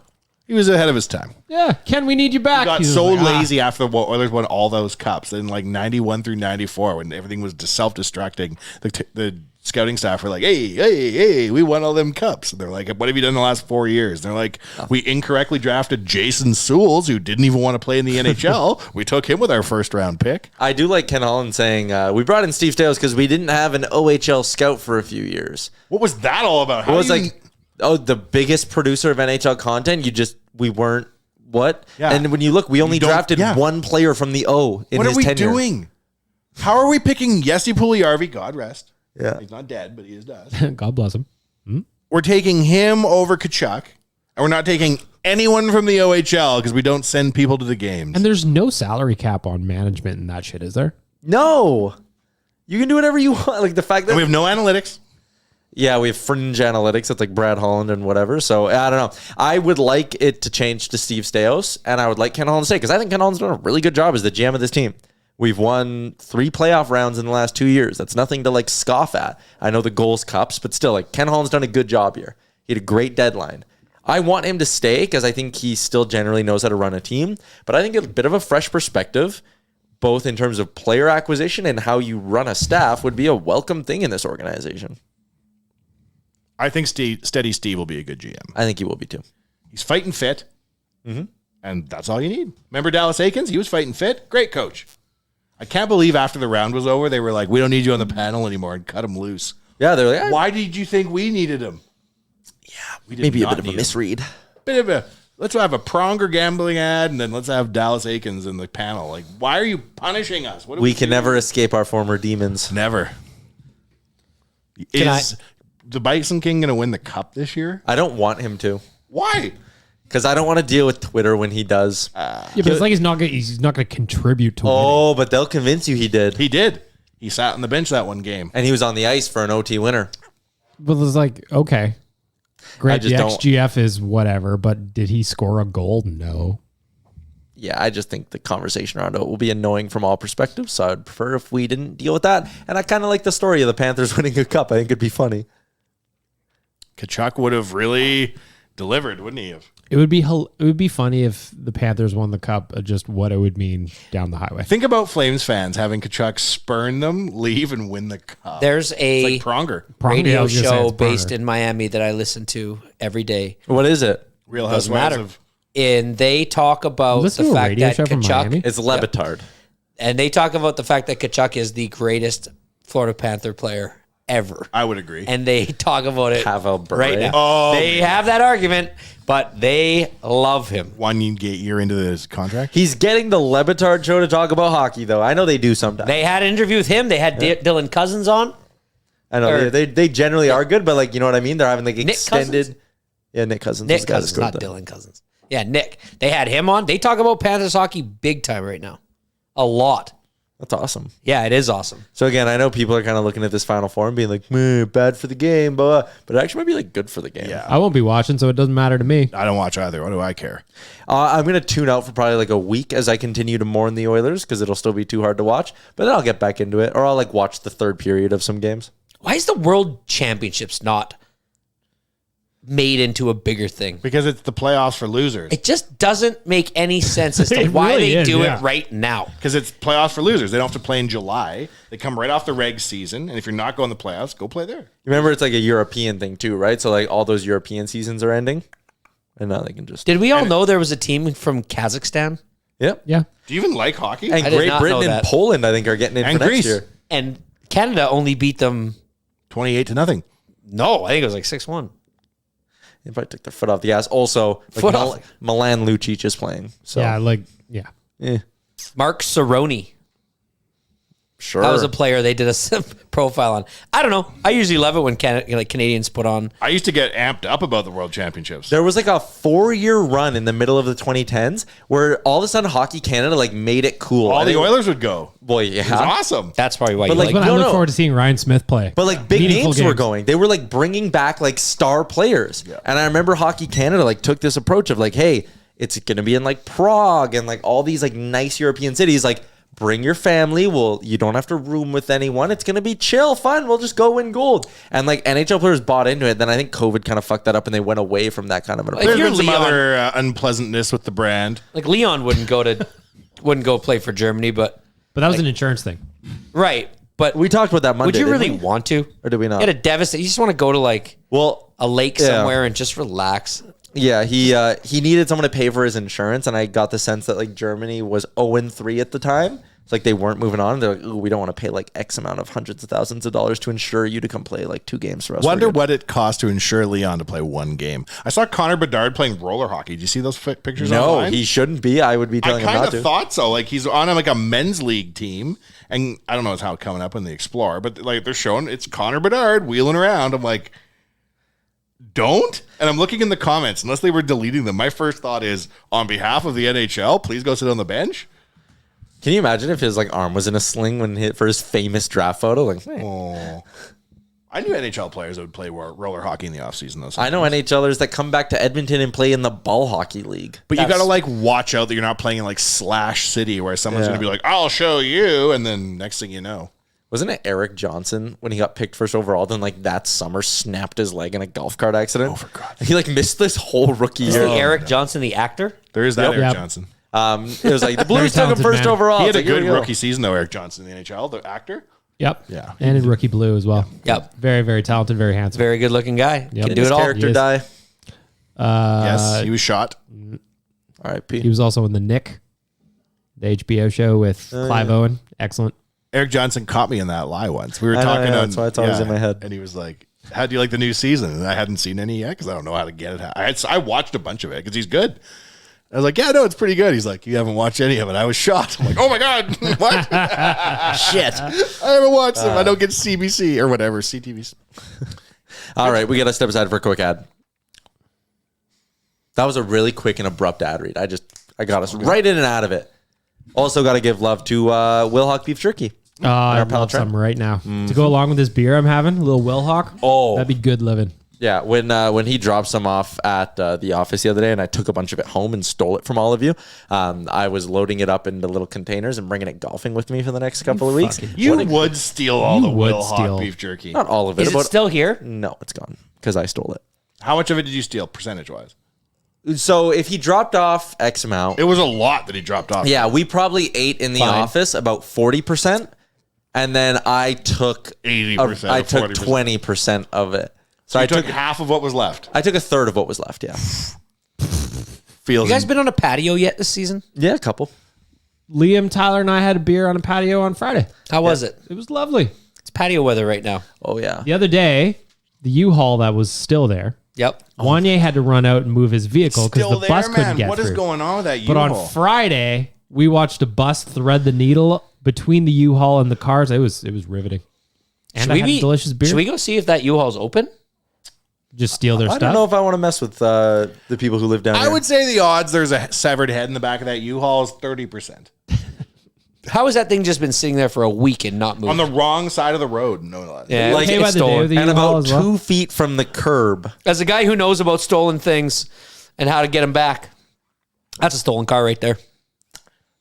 He was ahead of his time. Yeah, Ken, we need you back. He got so lazy after the Oilers won all those cups in like 91 through 94 when everything was self-destructing. The scouting staff were like, hey, we won all them cups. And they're like, what have you done in the last 4 years? And they're like, we incorrectly drafted Jason Sewells, who didn't even want to play in the NHL. We took him with our first round pick. I do like Ken Holland saying, we brought in Steve Staios because we didn't have an OHL scout for a few years. What was that all about? It was like, the biggest producer of NHL content. We weren't what? Yeah. And when you look, we only drafted one player from the O in his tenure. What are we doing? How are we picking Jesse Puljujarvi? God rest. Yeah. He's not dead, but he is dead. God bless him. We're taking him over Kachuk, and we're not taking anyone from the OHL because we don't send people to the games. And there's no salary cap on management and that shit, is there? No. You can do whatever you want. Like the fact that and we have no analytics. Yeah, we have fringe analytics. It's like Brad Holland and whatever. So I don't know. I would like it to change to Steve Staios, and I would like Ken Holland to stay because I think Ken Holland's done a really good job as the GM of this team. We've won 3 playoff rounds in the last 2 years. That's nothing to like scoff at. I know the goals cups, but still, like Ken Holland's done a good job here. He had a great deadline. I want him to stay because I think he still generally knows how to run a team, but I think a bit of a fresh perspective, both in terms of player acquisition and how you run a staff, would be a welcome thing in this organization. I think Steady Steve will be a good GM. I think he will be too. He's fighting fit, and that's all you need. Remember Dallas Aikens? He was fighting fit. Great coach. I can't believe after the round was over, they were like, we don't need you on the panel anymore, and cut him loose. Yeah, they're like, why did you think we needed him? Yeah, we did maybe a bit of a misread. Let's have a Pronger gambling ad, and then let's have Dallas Aikens in the panel. Like, why are you punishing us? What we can never escape our former demons. Never. Is the Bison King going to win the cup this year? I don't want him to. Why? Because I don't want to deal with Twitter when he does. Yeah, but it's like he's not going to contribute to winning. Oh, but they'll convince you he did. He did. He sat on the bench that one game. And he was on the ice for an OT winner. But it's like, okay. Great, just the don't- XGF is whatever, but did he score a goal? No. Yeah, I just think the conversation around it will be annoying from all perspectives. So I'd prefer if we didn't deal with that. And I kind of like the story of the Panthers winning a cup. I think it'd be funny. Kachuk would have really delivered, wouldn't he have? It would be funny if the Panthers won the cup, just what it would mean down the highway. Think about Flames fans having Kachuk spurn them, leave, and win the cup. There's a It's like Pronger. Yeah, I radio was gonna say show it's based Pronger. in Miami that I listen to every day. What is it? Real Doesn't Housewives matter. of... And they talk about Listen the to a fact radio that show from Miami? Kachuk, It's Lebitard. and they talk about the fact that Kachuk is the greatest Florida Panther player ever. I would agree. And they talk about it Pavel Bure. right now. Oh, they have that argument, but they love him. 1 year into this contract. He's getting the Lebitard show to talk about hockey, though. I know they do sometimes. They had an interview with him. They had Dylan Cousins on. I know or- they generally are good, but like you know what I mean. They're having like Nick extended. Cousins? Yeah, Nick Cousins. Nick was the guy that Cousins, scored not that. Dylan Cousins. Yeah, Nick. They had him on. They talk about Panthers hockey big time right now. A lot. That's awesome. Yeah, it is awesome. So again, I know people are kind of looking at this Final Four and being like, "Meh, bad for the game," but it actually might be like good for the game. Yeah. I won't be watching, so it doesn't matter to me. I don't watch either. What do I care? I'm gonna tune out for probably like a week as I continue to mourn the Oilers because it'll still be too hard to watch. But then I'll get back into it, or I'll like watch the third period of some games. Why is the World Championships not made into a bigger thing? Because it's the playoffs for losers. It just doesn't make any sense as to It why really they is, do yeah. it right now. Because it's playoffs for losers. They don't have to play in July. They come right off the reg season. And if you're not going to the playoffs, go play there. Remember, it's like a European thing too, right? So like all those European seasons are ending, and now they can just Did we all know there was a team from Kazakhstan? yep. Yeah. Do you even like hockey? And I did Great not Britain know and that. Poland, I think, are getting in And for Greece. next year. And Canada only beat them. 28-0. No, I think it was like 6-1. They probably took their foot off the gas. Also, like Foot off. Milan Lucic is playing. So Yeah. eh, Mark Cerrone. sure. That was a player they did a profile on. I don't know. I usually love it when Canadians put on. I used to get amped up about the World Championships. There was like a 4-year run in the middle of the 2010s where all of a sudden Hockey Canada like made it cool. All And the it- Oilers would go. Boy, It was yeah. awesome. That's probably why But you like- like But I No, look no. forward to seeing Ryan Smith play. But like big Meaningful names were games. going. They were like bringing back like star players. Yeah. And I remember Hockey Canada like took this approach of like, hey, it's going to be in like Prague and like all these like nice European cities. Like bring your family. Well, you don't have to room with anyone. It's going to be chill, fun. We'll just go win gold. And like NHL players bought into it. Then I think COVID kind of fucked that up and they went away from that kind of an If approach. There's you're been some Leon- other unpleasantness with the brand. Like Leon wouldn't go play for Germany, but But that was an insurance thing. right. But We talked about that Monday. would you didn't really we? want to? Or did we not? Get a devastating. You just want to go to like Well, a lake Yeah. somewhere and just relax. yeah, he needed someone to pay for his insurance, and I got the sense that like Germany was 0-3 at the time. It's like they weren't moving on. They're like, ooh, we don't want to pay like X amount of hundreds of thousands of dollars to insure you to come play like 2 games for us. Wonder We're good. what it cost to insure Leon to play 1 game. I saw Connor Bedard playing roller hockey. Did you see those pictures No, online? he shouldn't be. I would be I telling him kind not of to. thought so. Like he's on like a men's league team, and I don't know how it's coming up in the Explorer, but like they're showing it's Connor Bedard wheeling around. I'm like, don't. And I'm looking in the comments, unless they were deleting them. My first thought is, on behalf of the NHL, please go sit on the bench. Can you imagine if his like arm was in a sling when he hit for his famous draft photo? Like, man. Oh, I knew NHL players that would play roller hockey in the offseason, though. I know NHLers that come back to Edmonton and play in the ball hockey league. But you got to like watch out that you're not playing in like Slash City where someone's Yeah. going to be like, I'll show you. And then next thing you know. Wasn't it Eric Johnson when he got picked first overall? Then like that summer snapped his leg in a golf cart accident. Oh, for God's He like missed this whole rookie Is year. the Eric Johnson the actor? There is that Yep. Eric Yep. Johnson. It was like the Blues took him talented first man. overall. He It's had a like, here good we go. rookie season, though, Eric Johnson, the NHL, the actor. Yep. Yeah. And in Rookie Blue as well. Yep. Very, very talented, very handsome. Very good looking guy. Yep. Can Did do his it all. character Yes. die? Yes, he was shot. R.I.P. He was also in The Nick, the HBO show with Clive Owen. Excellent. Eric Johnson caught me in that lie once. We were I know, talking yeah, on. that's why it's always in my head. And he was like, how do you like the new season? And I hadn't seen any yet because I don't know how to get it. I watched a bunch of it because he's good. I was like, yeah, no, it's pretty good. He's like, you haven't watched any of it. I was shocked. I'm like, oh my God, what? Shit. I haven't watched them. I don't get CBC or whatever, CTV. All right, we got to step aside for a quick ad. That was a really quick and abrupt ad read. I got us right in and out of it. Also got to give love to Will Hawk Beef Jerky. I love some right now. To go along with this beer I'm having, a little Will Hawk. Oh. That'd be good living. Yeah, when he dropped some off at the office the other day and I took a bunch of it home and stole it from all of you, I was loading it up into little containers and bringing it golfing with me for the next couple of weeks. You would steal all the Will Hawk beef jerky. Not all of it. Is it still here? No, it's gone because I stole it. How much of it did you steal, percentage-wise? So if he dropped off X amount. It was a lot that he dropped off. Yeah, we probably ate in the office about 40%. And then I took 80%. I took 20% of it. So I took half of what was left. I took a third of what was left, yeah. You guys been on a patio yet this season? Yeah, a couple. Liam, Tyler, and I had a beer on a patio on Friday. How was it? It was lovely. It's patio weather right now. Oh, yeah. The other day, the U-Haul that was still there, Yep. Wanye had to run out and move his vehicle because the bus couldn't get What through. is going on with that But U-Haul? on Friday, we watched a bus thread the needle between the U-Haul and the cars. It was riveting. And I had delicious beer. Should we go see if that U-Haul's open? Just steal their I stuff? don't know if I want to mess with the people who live down I there. would say the odds there's a severed head in the back of that U-Haul is 30%. How has that thing just been sitting there for a week and not moving? On the wrong side of the road, no less. Yeah, Like Pay by it's the day stolen. of the and U-Haul about as well. 2 feet from the curb. As a guy who knows about stolen things and how to get them back, that's a stolen car right there.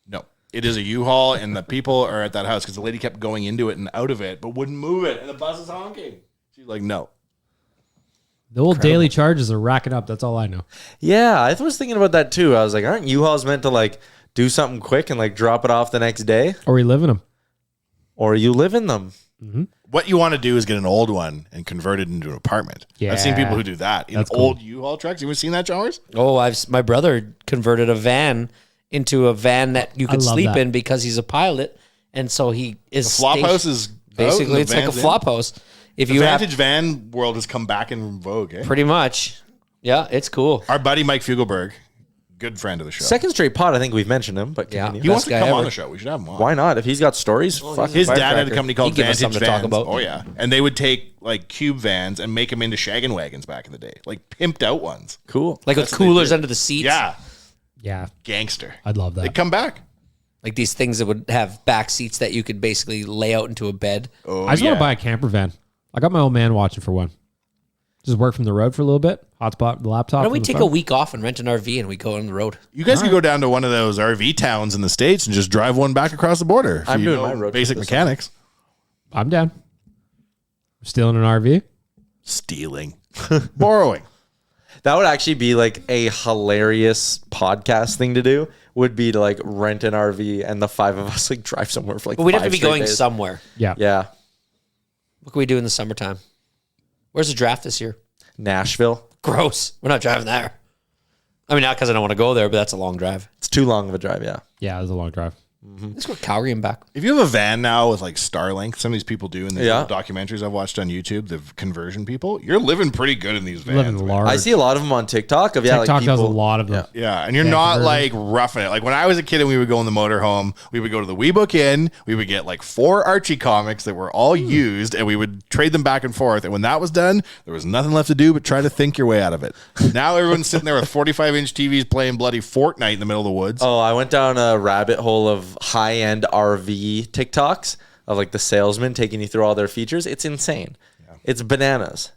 No, it is a U-Haul, and the people are at that house because the lady kept going into it and out of it, but wouldn't move it, and the bus is honking. She's like, no. The old daily charges are racking up. That's all I know. Yeah, I was thinking about that too. I was like, aren't U-Hauls meant to like do something quick and like drop it off the next day? Or we live in them. Or you live in them? What you want to do is get an old one and convert it into an apartment. Yeah. I've seen people who do that in That's old U-Haul trucks. You ever seen that, Chalmers? Oh, my brother converted a van into a van that you could love sleep that. in because he's a pilot, and so he is The flop house is basically it's like a flop house. If The you have vintage van world has come back in vogue. Eh? pretty much, yeah, it's cool. Our buddy Mike Fugelberg, good friend of the show. Second straight pod, I think we've mentioned him, but Yeah. continue. He wants to guy come on ever. the show. We should have him on. Why not? If he's got stories, fuck His dad had a Firecracker. company called He'd give us Vantage something to talk Vans. about. Oh yeah, and they would take like cube vans and make them into shaggin' wagons back in the day, like pimped out ones. Cool. Like That's with what they coolers do. under the seats. Yeah, Yeah, gangster. I'd love They that. come back. Like these things that would have back seats that you could basically lay out into a bed. Oh, I just want to buy a camper van. I got my old man watching for one. Just work from the road for a little bit. Hotspot the laptop. Why don't we from the take phone. a week off and rent an RV and we go on the road? You guys could go down to one of those RV towns in the States and just drive one back across the border. if I'm you doing know my road trip basic this mechanics. I'm down. Stealing an RV. Stealing, borrowing. That would actually be like a hilarious podcast thing to do. Would be to like rent an RV and the five of us like drive somewhere for like. But we'd have to 5 be straight going days. somewhere. Yeah. Yeah, What can we do in the summertime? Where's the draft this year? Nashville. Gross. We're not driving there. I mean, not because I don't want to go there, but that's a long drive. It's too long of a drive. Yeah. Yeah, it was a long drive. Let's go to Calgary and back. If you have a van now with like Starlink, some of these people do in these Yeah. little documentaries I've watched on YouTube, the conversion people, you're living pretty good in these vans. Living man. large. I see a lot of them on TikTok. Of TikTok like does a people- lot of them. Yeah, and you're not conversion. like roughing it. Like when I was a kid and we would go in the motorhome, we would go to the WeBook Inn, we would get like 4 Archie comics that were all used, and we would trade them back and forth. And when that was done, there was nothing left to do but try to think your way out of it. Now everyone's sitting there with 45-inch TVs playing bloody Fortnite in the middle of the woods. Oh, I went down a rabbit hole of high-end RV TikToks of like the salesman taking you through all their features. It's insane. It's bananas.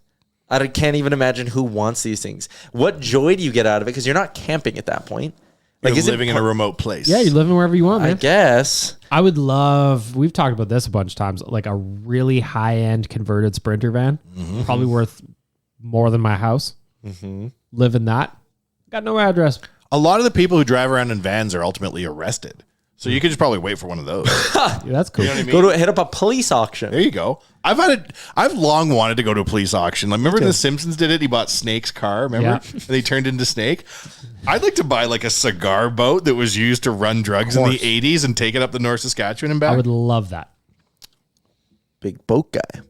Can't even imagine who wants these things. What joy do you get out of it? Because you're not camping at that point. Like is it living in a remote place. Yeah, you're living wherever you want, I man. guess. I would love, we've talked about this a bunch of times, like a really high end converted Sprinter van. Probably worth more than my house. Live in that. Got no address. A lot of the people who drive around in vans are ultimately arrested. So you could just probably wait for one of those. Yeah, that's cool. You know what I mean? Go to hit up a police auction. There you go. I've long wanted to go to a police auction. Like, remember when The Simpsons did it? He bought Snake's car, remember? Yeah. And he turned into Snake. I'd like to buy like a cigar boat that was used to run drugs in the 80s and take it up the North Saskatchewan and back. I would love that. Big boat guy.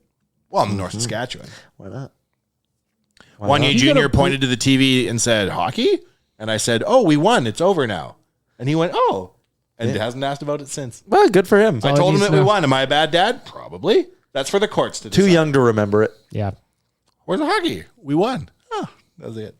Well, in North Saskatchewan. Why not? Wanye You Jr. gotta- pointed to the TV and said, hockey? And I said, "Oh, we won. It's over now." And he went, "Oh," and hasn't asked about it since. Well, good for him. I told him that we won. Am I a bad dad? Probably. That's for the courts to decide. Too young to remember it. Yeah. Where's the hockey? We won. Oh, that was it.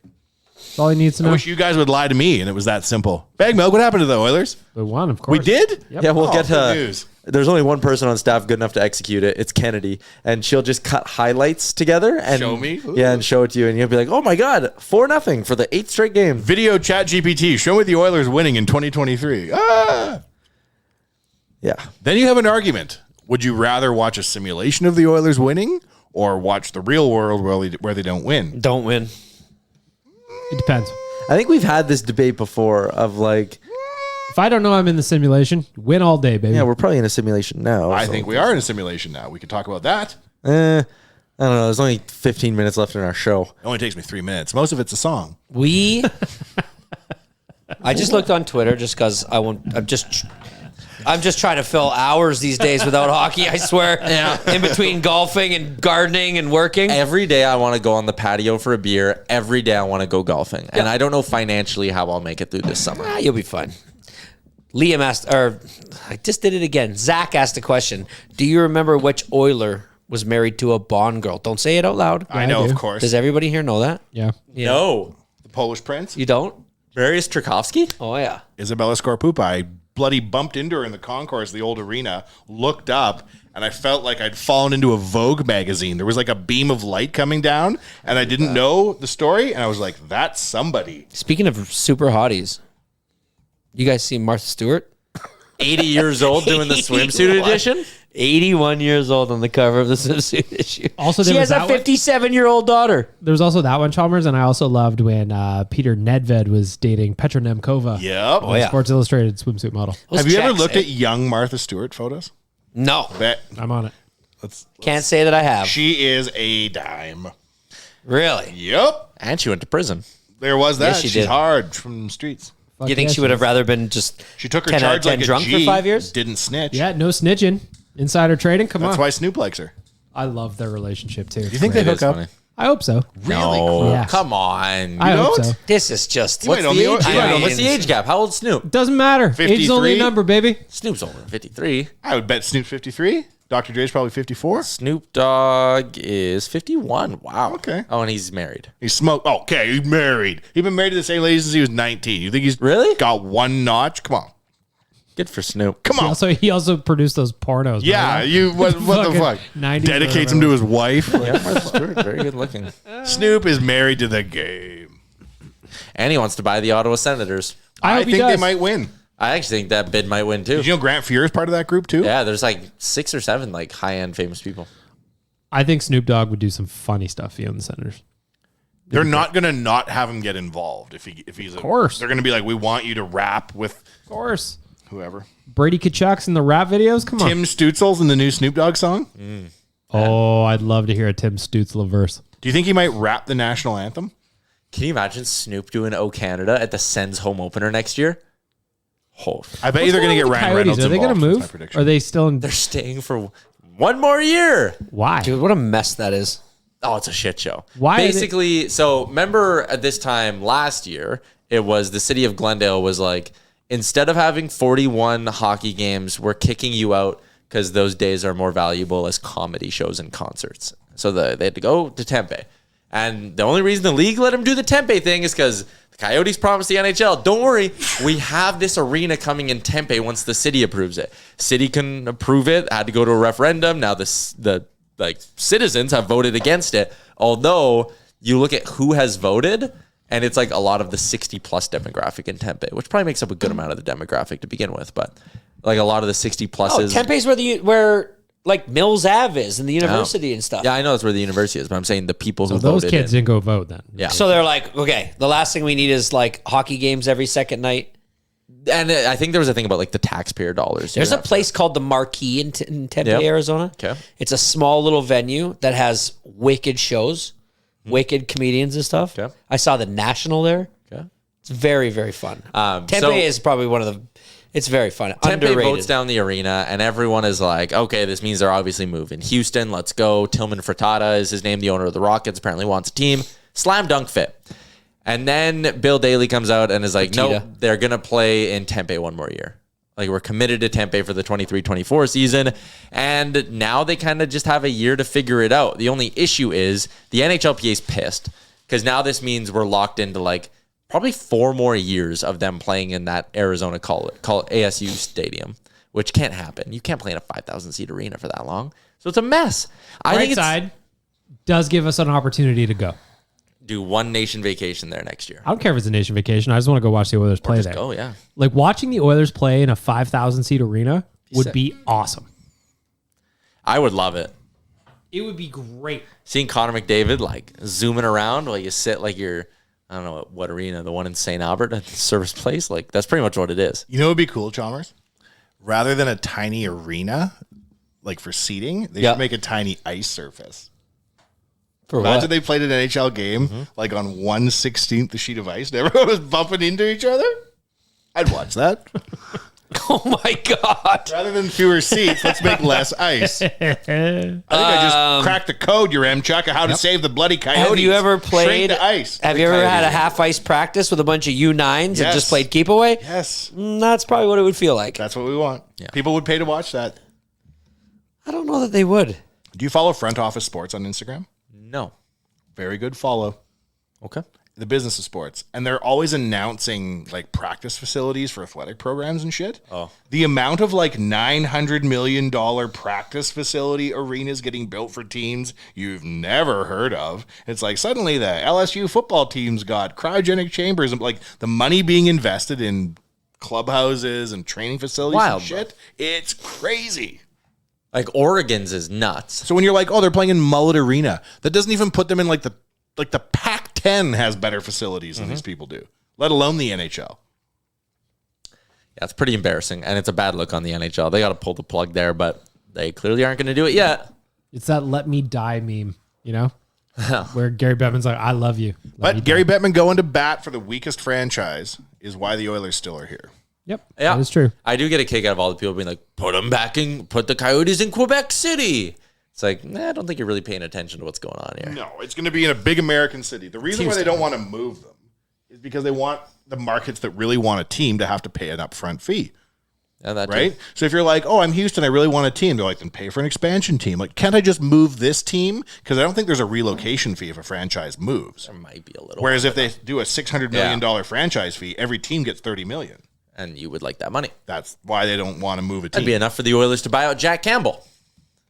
That's all he needs to I know. wish you guys would lie to me and it was that simple. Bag Milk, what happened to the Oilers? We won, of course. We did? Yep. Yeah, we'll Oh, get good news. There's only one person on staff good enough to execute it. It's Kennedy, and she'll just cut highlights together and Show me? Ooh. Yeah, and show it to you, and you'll be like, "Oh my god, 4-0 for the 8th straight game." Video chat GPT. Show me the Oilers winning in 2023. Ah! Yeah, Then you have an argument. Would you rather watch a simulation of the Oilers winning or watch the real world where they don't win? Don't win. It depends. I think we've had this debate before of like, If I don't know I'm in the simulation, win all day, baby. yeah, we're probably in a simulation now. I so- think we are in a simulation now. We could talk about that. I don't know. There's only 15 minutes left in our show. It only takes me 3 minutes. Most of it's a song. I just looked on Twitter just because I'm just trying to fill hours these days without hockey, I swear. Yeah. In between golfing and gardening and working. Every day I want to go on the patio for a beer. Every day I want to go golfing, and I don't know financially how I'll make it through this summer. You'll be fine. Liam asked, or I just did it again. Zach asked a question. Do you remember which Oiler was married to a Bond girl? Don't say it out loud. I know, do. of course. Does everybody here know that? Yeah. No, The Polish Prince? You don't? Marius Tchaikovsky. Oh, yeah. Isabella Scorpupa. I bloody bumped into her in the concourse, the old arena, looked up, and I felt like I'd fallen into a Vogue magazine. There was like a beam of light coming down, and I didn't know the story, and I was like, that's somebody. Speaking of super hotties, you guys see Martha Stewart? 80 years old doing the swimsuit edition. 81 years old on the cover of the swimsuit issue. Also, there she was has a that one. 57-year-old daughter. There was also that one, Chalmers, and I also loved when Peter Nedved was dating Petra Nemkova. Yep. Oh, yeah. Sports Illustrated swimsuit model. Those Have you ever checks, looked eh? at young Martha Stewart photos? No. Bet. I'm on it. Can't say that I have. She is a dime. Really? Yep. And she went to prison. There was that. Yes, she She's did. hard from the streets. Fuck You think yeah, she would have is. rather been just She took her 10 out of charge 10 like a drunk G, for 5 years? Didn't snitch. Yeah, no snitching. Insider trading. Come That's on. why Snoop likes her. I love their relationship too. Do you think they It hook is up? funny. I hope so. No, Yes. come on. I hope don't? so. This is just... Wait, on the the- age, I mean- what's the age gap? How old's Snoop? Doesn't matter. Age is only a 53? number, baby. Snoop's older than 53. I would bet Snoop's 53. Dr. Dre's probably 54. Snoop Dogg is 51. Wow. Okay. Oh, and he's married. He smoked. Okay, he's married. He's been married to the same lady since he was 19. You think he's Really? got one notch? Come on. Good for Snoop. Come on. He also produced those pornos. Yeah, remember you what the Fucking fuck? 90s Dedicates or him to his wife. Yeah, Martha Stewart, very good looking. Snoop is married to the game. And he wants to buy the Ottawa Senators. I I hope he think they does. might win. I actually think that bid might win too. Did you know Grant Fuhr is part of that group too? Yeah, there's like 6 or 7 like high-end famous people. I think Snoop Dogg would do some funny stuff if he owned the Senators. They're not gonna not have him get involved if he's. Of course. They're gonna be like, we want you to rap with Of course. whoever. Brady Kachuk's in the rap videos. Come on. Tim Stutzel's in the new Snoop Dogg song. Oh, I'd love to hear a Tim Stutzel verse. Do you think he might rap the national anthem? Can you imagine Snoop doing "O Canada" at the Sens home opener next year? Oh, I bet you they're gonna get Ryan Reynolds Are they going to involved, is my move? prediction. Are they still in? they're staying for one more year. Why? Dude, what a mess that is. Oh, it's a shit show. Why are they- Basically, so remember at this time last year, it was the city of Glendale was like, instead of having 41 hockey games, we're kicking you out because those days are more valuable as comedy shows and concerts. So they had to go to Tempe. And the only reason the league let them do the Tempe thing is because the Coyotes promised the NHL, don't worry, we have this arena coming in Tempe once the city approves it. City can approve it, had to go to a referendum. Now the citizens have voted against it. Although you look at who has voted, and it's like a lot of the 60 plus demographic in Tempe, which probably makes up a good amount of the demographic to begin with. But like a lot of the 60 pluses. Tempe's where like Mills Ave is and the university and stuff. Yeah, I know that's where the university is, but I'm saying the people who Those voted kids in. didn't go vote then. Yeah. So they're like, okay, the last thing we need is like hockey games every second night. And I think there was a thing about like the taxpayer dollars. There's a place called the Marquee in Tempe, Yep. Arizona. Okay. It's a small little venue that has wicked shows, wicked comedians and stuff. Okay. I saw the National there. Okay. It's very, very fun. Tempe so- is probably one of the. It's very fun. Tempe Underrated. votes down the arena, and everyone is like, okay, this means they're obviously moving. Houston, let's go. Tillman Frittata is his name, the owner of the Rockets, apparently wants a team. Slam dunk fit. And then Bill Daly comes out and is like, Fertitta. no, they're going to play in Tempe one more year. Like, we're committed to Tempe for the 23-24 season. And now they kind of just have a year to figure it out. The only issue is the NHLPA is pissed because now this means we're locked into like probably 4 more years of them playing in that Arizona call it ASU stadium, which can't happen. You can't play in a 5,000 seat arena for that long. So it's a mess. I think Side does give us an opportunity to go. Do one nation vacation there next year. I don't care if it's a nation vacation. I just want to go watch the Oilers play there. Oh, yeah. Like watching the Oilers play in a 5,000 seat arena would be awesome. I would love it. It would be great. Seeing Connor McDavid like zooming around while you sit like you're, I don't know what arena, the one in St. Albert at the Service Place. Like, that's pretty much what it is. You know what would be cool, Chalmers? Rather than a tiny arena, like for seating, they should make a tiny ice surface. For Imagine what? they played an NHL game like on 1/16 the sheet of ice and everyone was bumping into each other. I'd watch that. Oh my God. Rather than fewer seats, let's make less ice. I think I just cracked the code, your Chuck, of how to save the bloody Coyotes. Have you ever Shrink played the ice. Have you ever had a half ice practice with a bunch of U9s and Yes. just played keep away? Yes. That's probably what it would feel like. That's what we want. Yeah. People would pay to watch that. I don't know that they would. Do you follow Front Office Sports on Instagram? No. Very good follow. Okay. The business of sports. And they're always announcing like practice facilities for athletic programs and shit. Oh. The amount of like $900 million practice facility arenas getting built for teams you've never heard of. It's like suddenly the LSU football team's got cryogenic chambers and like the money being invested in clubhouses and training facilities Wild, and shit. It's crazy. Like, Oregon's is nuts. So when you're like, oh, they're playing in Mullet Arena, that doesn't even put them in like the Pac-10 has better facilities than these people do, let alone the NHL. Yeah, it's pretty embarrassing, and it's a bad look on the NHL. They got to pull the plug there, but they clearly aren't going to do it yet. It's that "let me die" meme, you know, where Gary Bettman's like, "I love you." But Gary Bettman going to bat for the weakest franchise is why the Oilers still are here. Yep, Yeah, that is true. I do get a kick out of all the people being like, put the Coyotes in Quebec City. It's like, I don't think you're really paying attention to what's going on here. No, it's going to be in a big American city. The reason why they don't want to move them is because they want the markets that really want a team to have to pay an upfront fee. Yeah, that Right? too. So if you're like, oh, I'm Houston, I really want a team. They're like, then pay for an expansion team. Like, can't I just move this team? Because I don't think there's a relocation fee if a franchise moves. There might be a little. Whereas if they do a $600 million franchise fee, every team gets $30 million. And you would like that money. That's why they don't want to move a team. That'd be enough for the Oilers to buy out Jack Campbell.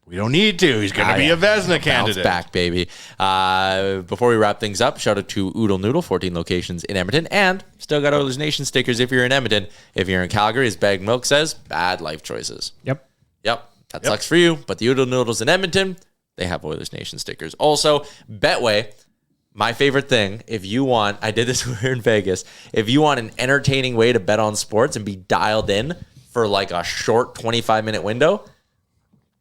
We don't need to. He's going to be a Vezina Bounce candidate. back, baby. Before we wrap things up, shout out to Oodle Noodle, 14 locations in Edmonton, and still got Oilers Nation stickers if you're in Edmonton. If you're in Calgary, as Bag Milk says, bad life choices. Yep. Yep, that sucks for you. But the Oodle Noodles in Edmonton, they have Oilers Nation stickers. Also, Betway, my favorite thing, if you want, I did this when we were in Vegas, if you want an entertaining way to bet on sports and be dialed in for like a short 25-minute window,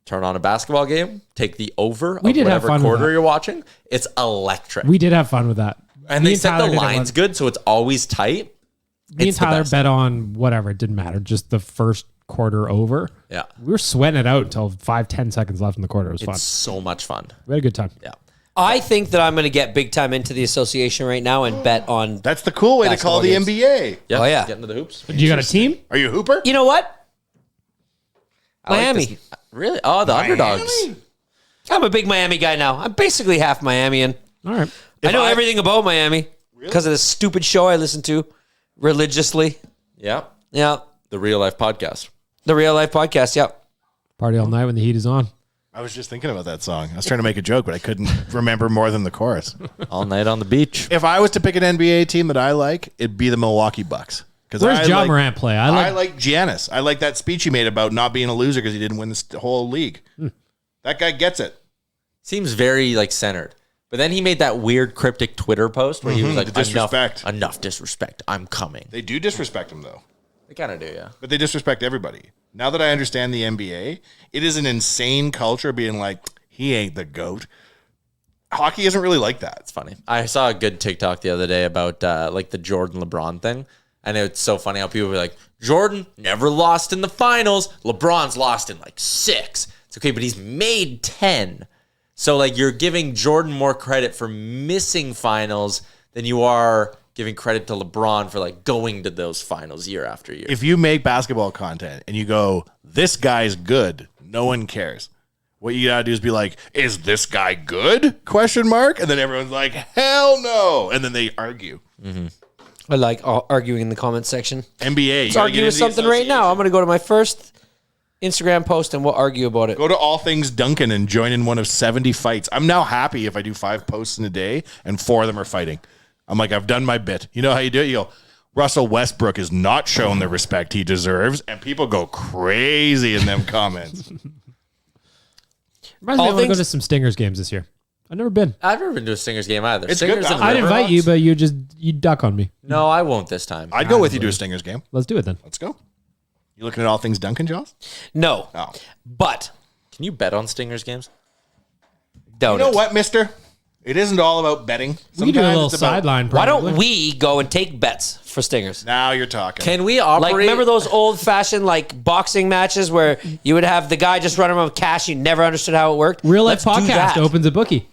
turn on a basketball game, take the over of did have whatever fun with quarter that. you're watching. It's electric. We did have fun with that. And Me they set the Tyler did it lines once. good, so it's always tight. Me and It's the Tyler best. bet on whatever. It didn't matter. Just the first quarter over. Yeah. We were sweating it out until 5-10 seconds left in the quarter. It was fun. It's so much fun. We had a good time. Yeah. I think that I'm going to get big time into the association right now and bet on. That's the cool way to call the Basketball NBA. Yep. Oh, yeah. Get into the hoops. Do you got a team? Are you a hooper? You know what? I like Miami. this. Really? Oh, the underdogs. I'm a big Miami guy now. I'm basically half Miamian. All right. I know everything about Miami because of this stupid show I listen to religiously. Yeah. Yeah. The Real Life Podcast. The Real Life Podcast. Yep. Party all night when the heat is on. I was just thinking about that song. I was trying to make a joke, but I couldn't remember more than the chorus. All night on the beach. If I was to pick an NBA team that I like, it'd be the Milwaukee Bucks. Where's Ja Morant play? I like Giannis. I like that speech he made about not being a loser because he didn't win the whole league. That guy gets it. Seems very like centered. But then he made that weird cryptic Twitter post where he was like, the disrespect. Enough disrespect. I'm coming. They do disrespect him, though. They kind of do, yeah. But they disrespect everybody. Now that I understand the NBA, it is an insane culture being like, he ain't the GOAT. Hockey isn't really like that. It's funny. I saw a good TikTok the other day about like the Jordan LeBron thing. And it's so funny how people were like, Jordan never lost in the finals. LeBron's lost in like 6. It's okay, but he's made 10. So like you're giving Jordan more credit for missing finals than you are giving credit to LeBron for like going to those finals year after year. If you make basketball content and you go, this guy's good, no one cares. What you gotta do is be like, is this guy good? Question mark. And then everyone's like, hell no. And then they argue. I like arguing in the comments section. NBA. Let's argue with something right now. I'm going to go to my first Instagram post and we'll argue about it. Go to All Things Duncan and join in one of 70 fights. I'm now happy if I do 5 posts in a day and 4 of them are fighting. I'm like, I've done my bit. You know how you do it? You go, Russell Westbrook is not shown the respect he deserves, and people go crazy in them comments. Reminds me, I want to go to some Stingers games this year. I've never been. I've never been to a Stingers game either. It's Stingers good. and I'd invite you, Riverhawks? but you duck on me. No, I won't this time. I'd go with you to a Stingers game. Let's do it then. Let's go. You looking at All Things Duncan, Jaws? No. Oh. But Can you bet on Stingers games? don't. You know what, mister? It isn't all about betting. We could do a Sometimes little it's about- sideline. Why probably. don't we go and take bets for Stingers? Now you're talking. Can we operate? Like, remember those old-fashioned, like, boxing matches where you would have the guy just running around with cash, you never understood how it worked? Real Life Let's do Podcast that. opens a bookie.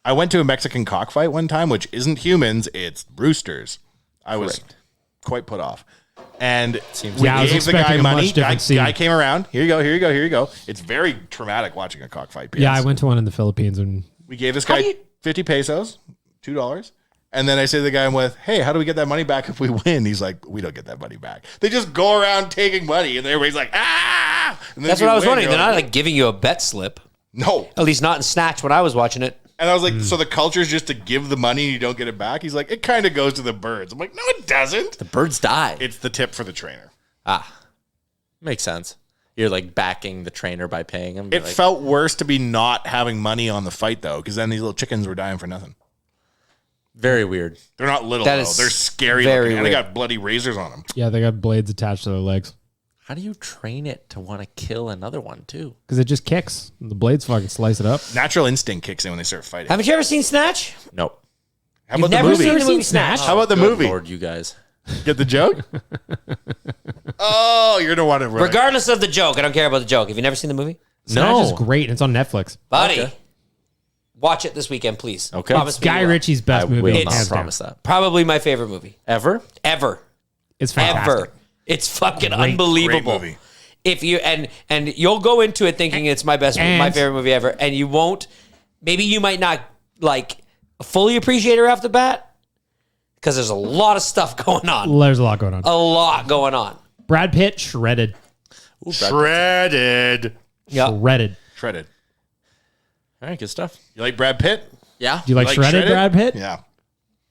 I went to a Mexican cockfight one time, which isn't humans, it's roosters. I was quite put off. And we Yeah, I was gave the expecting guy a money. much different scene. Guy came around. Here you go, here you go, here you go. It's very traumatic watching a cockfight. Yeah, I went to one in the Philippines and We gave this guy 50 pesos, $2. And then I say to the guy I'm with, hey, how do we get that money back if we win? He's like, we don't get that money back. They just go around taking money, and everybody's like, ah! And then That's if you what I was win, wondering. you're They're not, like, giving you a bet slip. no. At least not in Snatch when I was watching it. And I was like, so the culture is just to give the money and you don't get it back? He's like, it kind of goes to the birds. I'm like, no, it doesn't. the birds die? It's the tip for the trainer. Makes sense. You're like backing the trainer by paying him. It like, felt worse to be not having money on the fight, though, because then these little chickens were dying for nothing. very weird. They're not little, That though. is They're scary very looking. And they weird. got bloody razors on them. yeah, they got blades attached to their legs How do you train it to want to kill another one too? because it just kicks. The blades fucking slice it up. Natural instinct kicks in when they start fighting. Haven't you ever seen Snatch? Nope. How You've about the never movie? seen the Seen movie Snatch? Snatch? How about the Good movie? Lord, you guys. Get the joke? Oh, you're the one to Regardless of the joke, I don't care about the joke. Have you never seen the movie? Snatch is great. It's on Netflix. Buddy, Okay. watch it this weekend, please. Okay. Promise me Guy you will. Ritchie's best I movie. will It's- not hands down. promise that. Probably my favorite movie. Ever? Ever. It's fantastic. Ever. It's fucking unbelievable. Great movie. If you and you'll go into it thinking it's my best movie, my And- favorite movie ever, and you won't. Maybe you might not like fully appreciate her off the bat because there's a lot of stuff going on. There's a lot going on. A lot going on. Brad Pitt shredded. Shredded. Yeah. Shredded. Shredded. All right, good stuff. You like Brad Pitt? Yeah. Do you like, shredded, Brad Pitt? Yeah.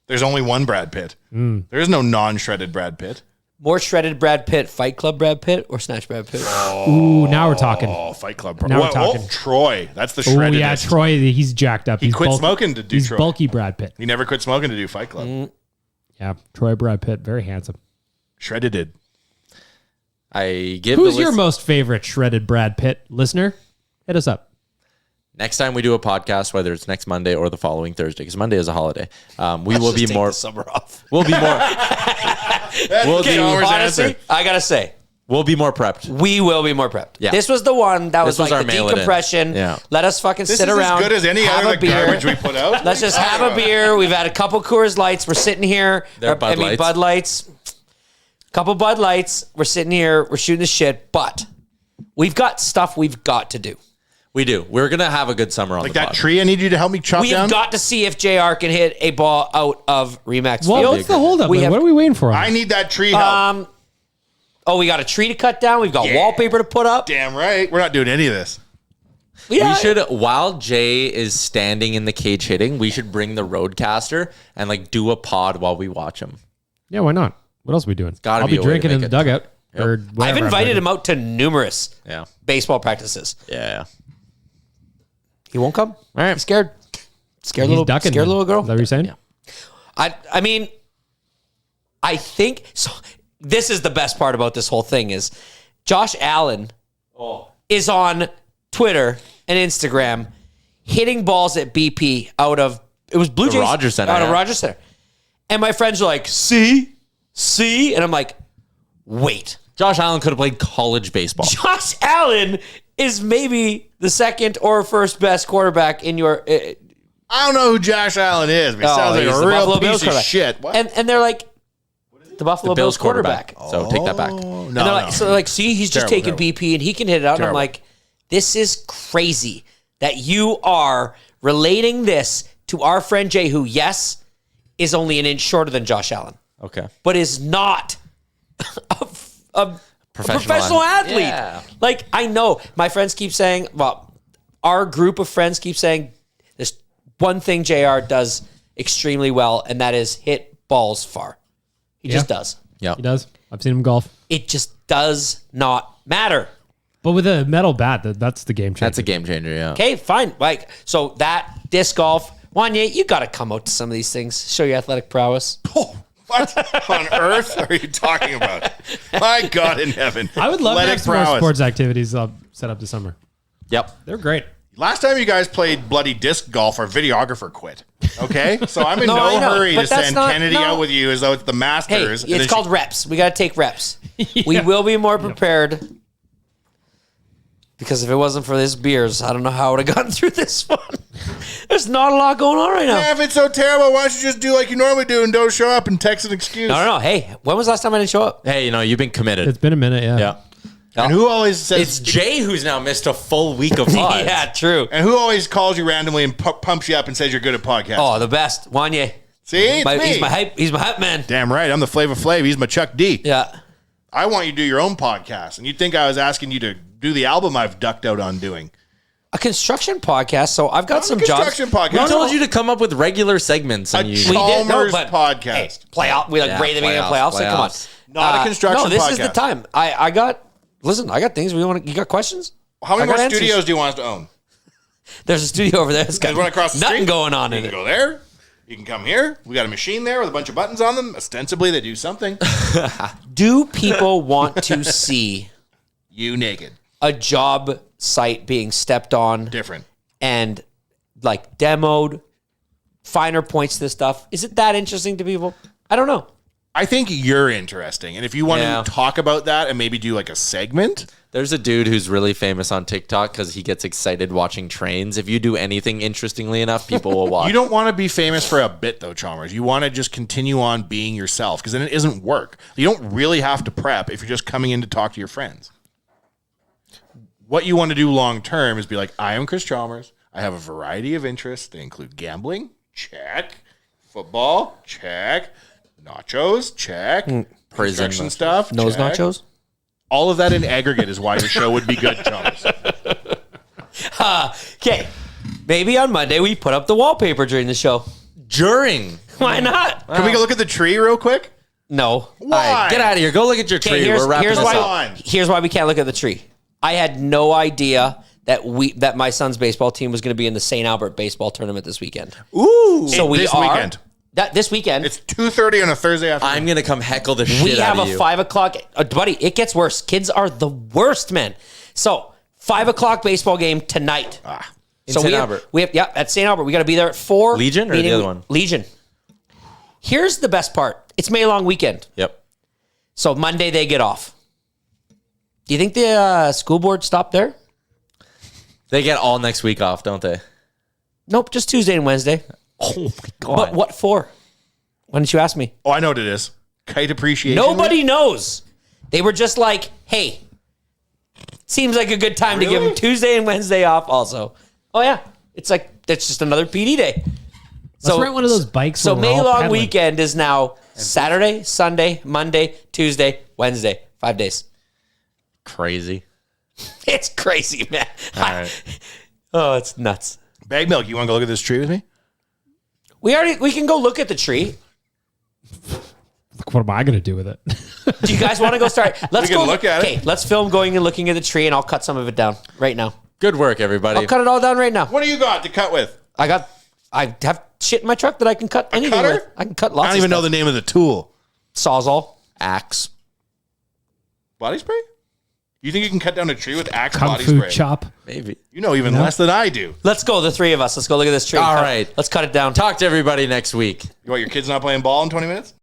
There's only one Brad Pitt. There is no non-shredded Brad Pitt. More shredded Brad Pitt, Fight Club Brad Pitt, or Snatch Brad Pitt? Ooh, now we're talking. Oh, Fight Club. Now we're talking. Troy. That's the Oh shredded. yeah, Troy. He's jacked up. He He's quit bulky. smoking to do He's Troy. bulky Brad Pitt. He never quit smoking to do Fight Club. Yeah, Troy Brad Pitt, very handsome. Shredded did. I give Who's the your list- most favorite shredded Brad Pitt listener? Hit us up. Next time we do a podcast, whether it's next Monday or the following Thursday, because Monday is a holiday, we will be Just take more. the summer off. We'll be more. we'll, Okay, be, Honestly, I gotta say, we'll be more prepped. we will be more prepped. Yeah. This was the one that was was like our the mail it in. decompression. Yeah. Let us fucking This sit is around. as good as any have other a beer. garbage we put out. Let's just have a beer. We've had a couple Coors Lights. We're sitting here. They're Bud Lights. Bud Lights. Couple Bud Lights. We're sitting here. We're shooting the shit. But we've got stuff we've got to do. We do. We're gonna have a good summer on Like the that pod. tree I need you to help me chop We down. have got to see if JR can hit a ball out of Remax Well, Field. what's the holdup? We Like, have- what are we waiting for? I need that tree help. Oh, we got a tree to cut down. We've got wallpaper to put up. Damn right. We're not doing any of this. Yeah. We should, while Jay is standing in the cage hitting, we should bring the roadcaster and like do a pod while we watch him. Yeah, why not? What else are we doing? gotta I'll be be a way to drinking in make the it. dugout. Or I've wherever I'm invited drinking. him out to numerous Yeah. baseball practices. Yeah. He won't come. All right. He's scared. Scared He's little, ducking. scared little girl. Is that what you're saying? Yeah. I mean, I think so. This is the best part about this whole thing is Josh Allen is on Twitter and Instagram hitting balls at BP out of it was Blue The Jays Rogers Center, out of yeah. Rogers Center, and my friends are like, see, and I'm like, wait. Josh Allen could have played college baseball. Josh Allen is maybe the second or first best quarterback in your I don't know who Josh Allen is, but he sounds like he's a the real Buffalo piece Bills of quarterback. shit. What? And they're like, the Buffalo Bills quarterback. So take that back. Oh, And they're like, so like, see, he's just Terrible, taking BP and he can hit it out. And I'm Terrible. like, this is crazy that you are relating this to our friend Jay, who, yes, is only an inch shorter than Josh Allen, Okay. but is not a professional athlete. Yeah. Like, I know my friends keep saying, well, our group of friends keep saying there's one thing JR does extremely well, and that is hit balls far. He just does. Yeah. He does. I've seen him golf. It just does not matter. But with a metal bat, that's the game changer. That's a game changer, yeah. Okay, fine. Like, so that disc golf, Wanye, you got to come out to some of these things, show your athletic prowess. What on earth are you talking about? My God in heaven. I would love to have Athletic some more prowess. sports activities set up this summer. Yep. They're great. Last time you guys played bloody disc golf, our videographer quit. Okay? So I'm in No, no I know, hurry but to that's send not- Kennedy no. out with you as though it's the Hey, Masters. and then it's called reps. We got to take reps. We will be more prepared. Because if it wasn't for this beers, I don't know how I would have gotten through this one. There's not a lot going on right now. Yeah, if it's so terrible, why don't you just do like you normally do and don't show up and text an excuse? No. Hey, when was the last time I didn't show up? Hey, you've been committed. It's been a minute, yeah. Yeah. And who always says It's Jay who's now missed a full week of pods. Yeah, true. and who always calls you randomly and pumps you up and says you're good at podcasts? Oh, the best. Wanye. See, it's me. He's my hype man. Damn right, I'm the Flavor Flav. He's my Chuck D. Yeah. I want you to do your own podcast, and you'd think I was asking you to do the album I've ducked out on doing. A construction podcast. So I've got Not a some jobs. construction podcast. We told you to come up with regular segments. A And you, Chalmers but podcast. Hey, playoff. We like Yeah, right at the beginning of playoffs. So come on. playoffs. Not a construction No, this is the podcast. time. I got things we want to. You got questions? How many I got more answers. studios do you want us to own? There's a studio over there. It's got There's one across the nothing street. going on You in can it. go there. You can come here. We got a machine there with a bunch of buttons on them. Ostensibly, they do something. Do people want to see You naked. a job site being stepped on Different. and like demoed, finer points to this stuff? Is it that interesting to people? I don't know. I think you're interesting. And if you want Yeah. to talk about that and maybe do like a segment, There's a dude who's really famous on TikTok because he gets excited watching trains. If you do anything interestingly enough, people will watch. you don't want to be famous for a bit though, Chalmers. You want to just continue on being yourself because then it isn't work. You don't really have to prep if you're just coming in to talk to your friends. What you want to do long term is be like, I am Chris Chalmers. I have a variety of interests. They include gambling, check. Football, check. Nachos, check. Construction stuff, Nose check. nachos? All of that in aggregate is why your show would be good, Chalmers. Okay. Maybe on Monday we put up the wallpaper during the show. During. Why not? Can we go look at the tree real quick? No. Why? Get out of here. Go look at your tree. Okay, We're wrapping this up. on. Here's why we can't look at the tree. I had no idea that my son's baseball team was going to be in the St. Albert baseball tournament this weekend. Ooh. So we this are weekend. this weekend. It's 2:30 on a Thursday afternoon. I'm going to come heckle the shit We have out of a you. 5 o'clock, buddy. It gets worse. Kids are the worst, man. So 5 o'clock baseball game tonight. In So St. we Albert. have at St. Albert. We got to be there at 4. Legion or the meaning other one? Legion. Here's the best part. It's May long weekend. Yep. So Monday they get off. Do you think the school board stopped there? They get all next week off, don't they? Nope, just Tuesday and Wednesday. Oh my God. But what for? Why didn't you ask me? Oh, I know what it is. Kite appreciation. Nobody knows. They were just like, hey, seems like a good time to give them Tuesday and Wednesday off also. Oh, yeah. It's like, that's just another PD day. Let's rent one of those bikes. So where we're May all long pedaling. weekend is now Saturday, Sunday, Monday, Tuesday, Wednesday. 5 days. Crazy. It's crazy, man. All right. Oh, it's nuts. Bag milk. You want to go look at this tree with me? We can go look at the tree. What am I going to do with it? Do you guys want to go start? Let's We can go look at it. Okay, let's film going and looking at the tree, and I'll cut some of it down right now. Good work, everybody. I'll cut it all down right now. What do you got to cut with? I have shit in my truck that I can cut anything cutter? with. I can cut lots. I don't even know of the name of the tool. Sawzall. Axe. Body spray? You think you can cut down a tree with Axe Kung body Fu spray? chop. Maybe. You know even less than I do. Let's go, the three of us. Let's go look at this tree. All right. Let's cut it down. Talk to everybody next week. You want your kids not playing ball in 20 minutes?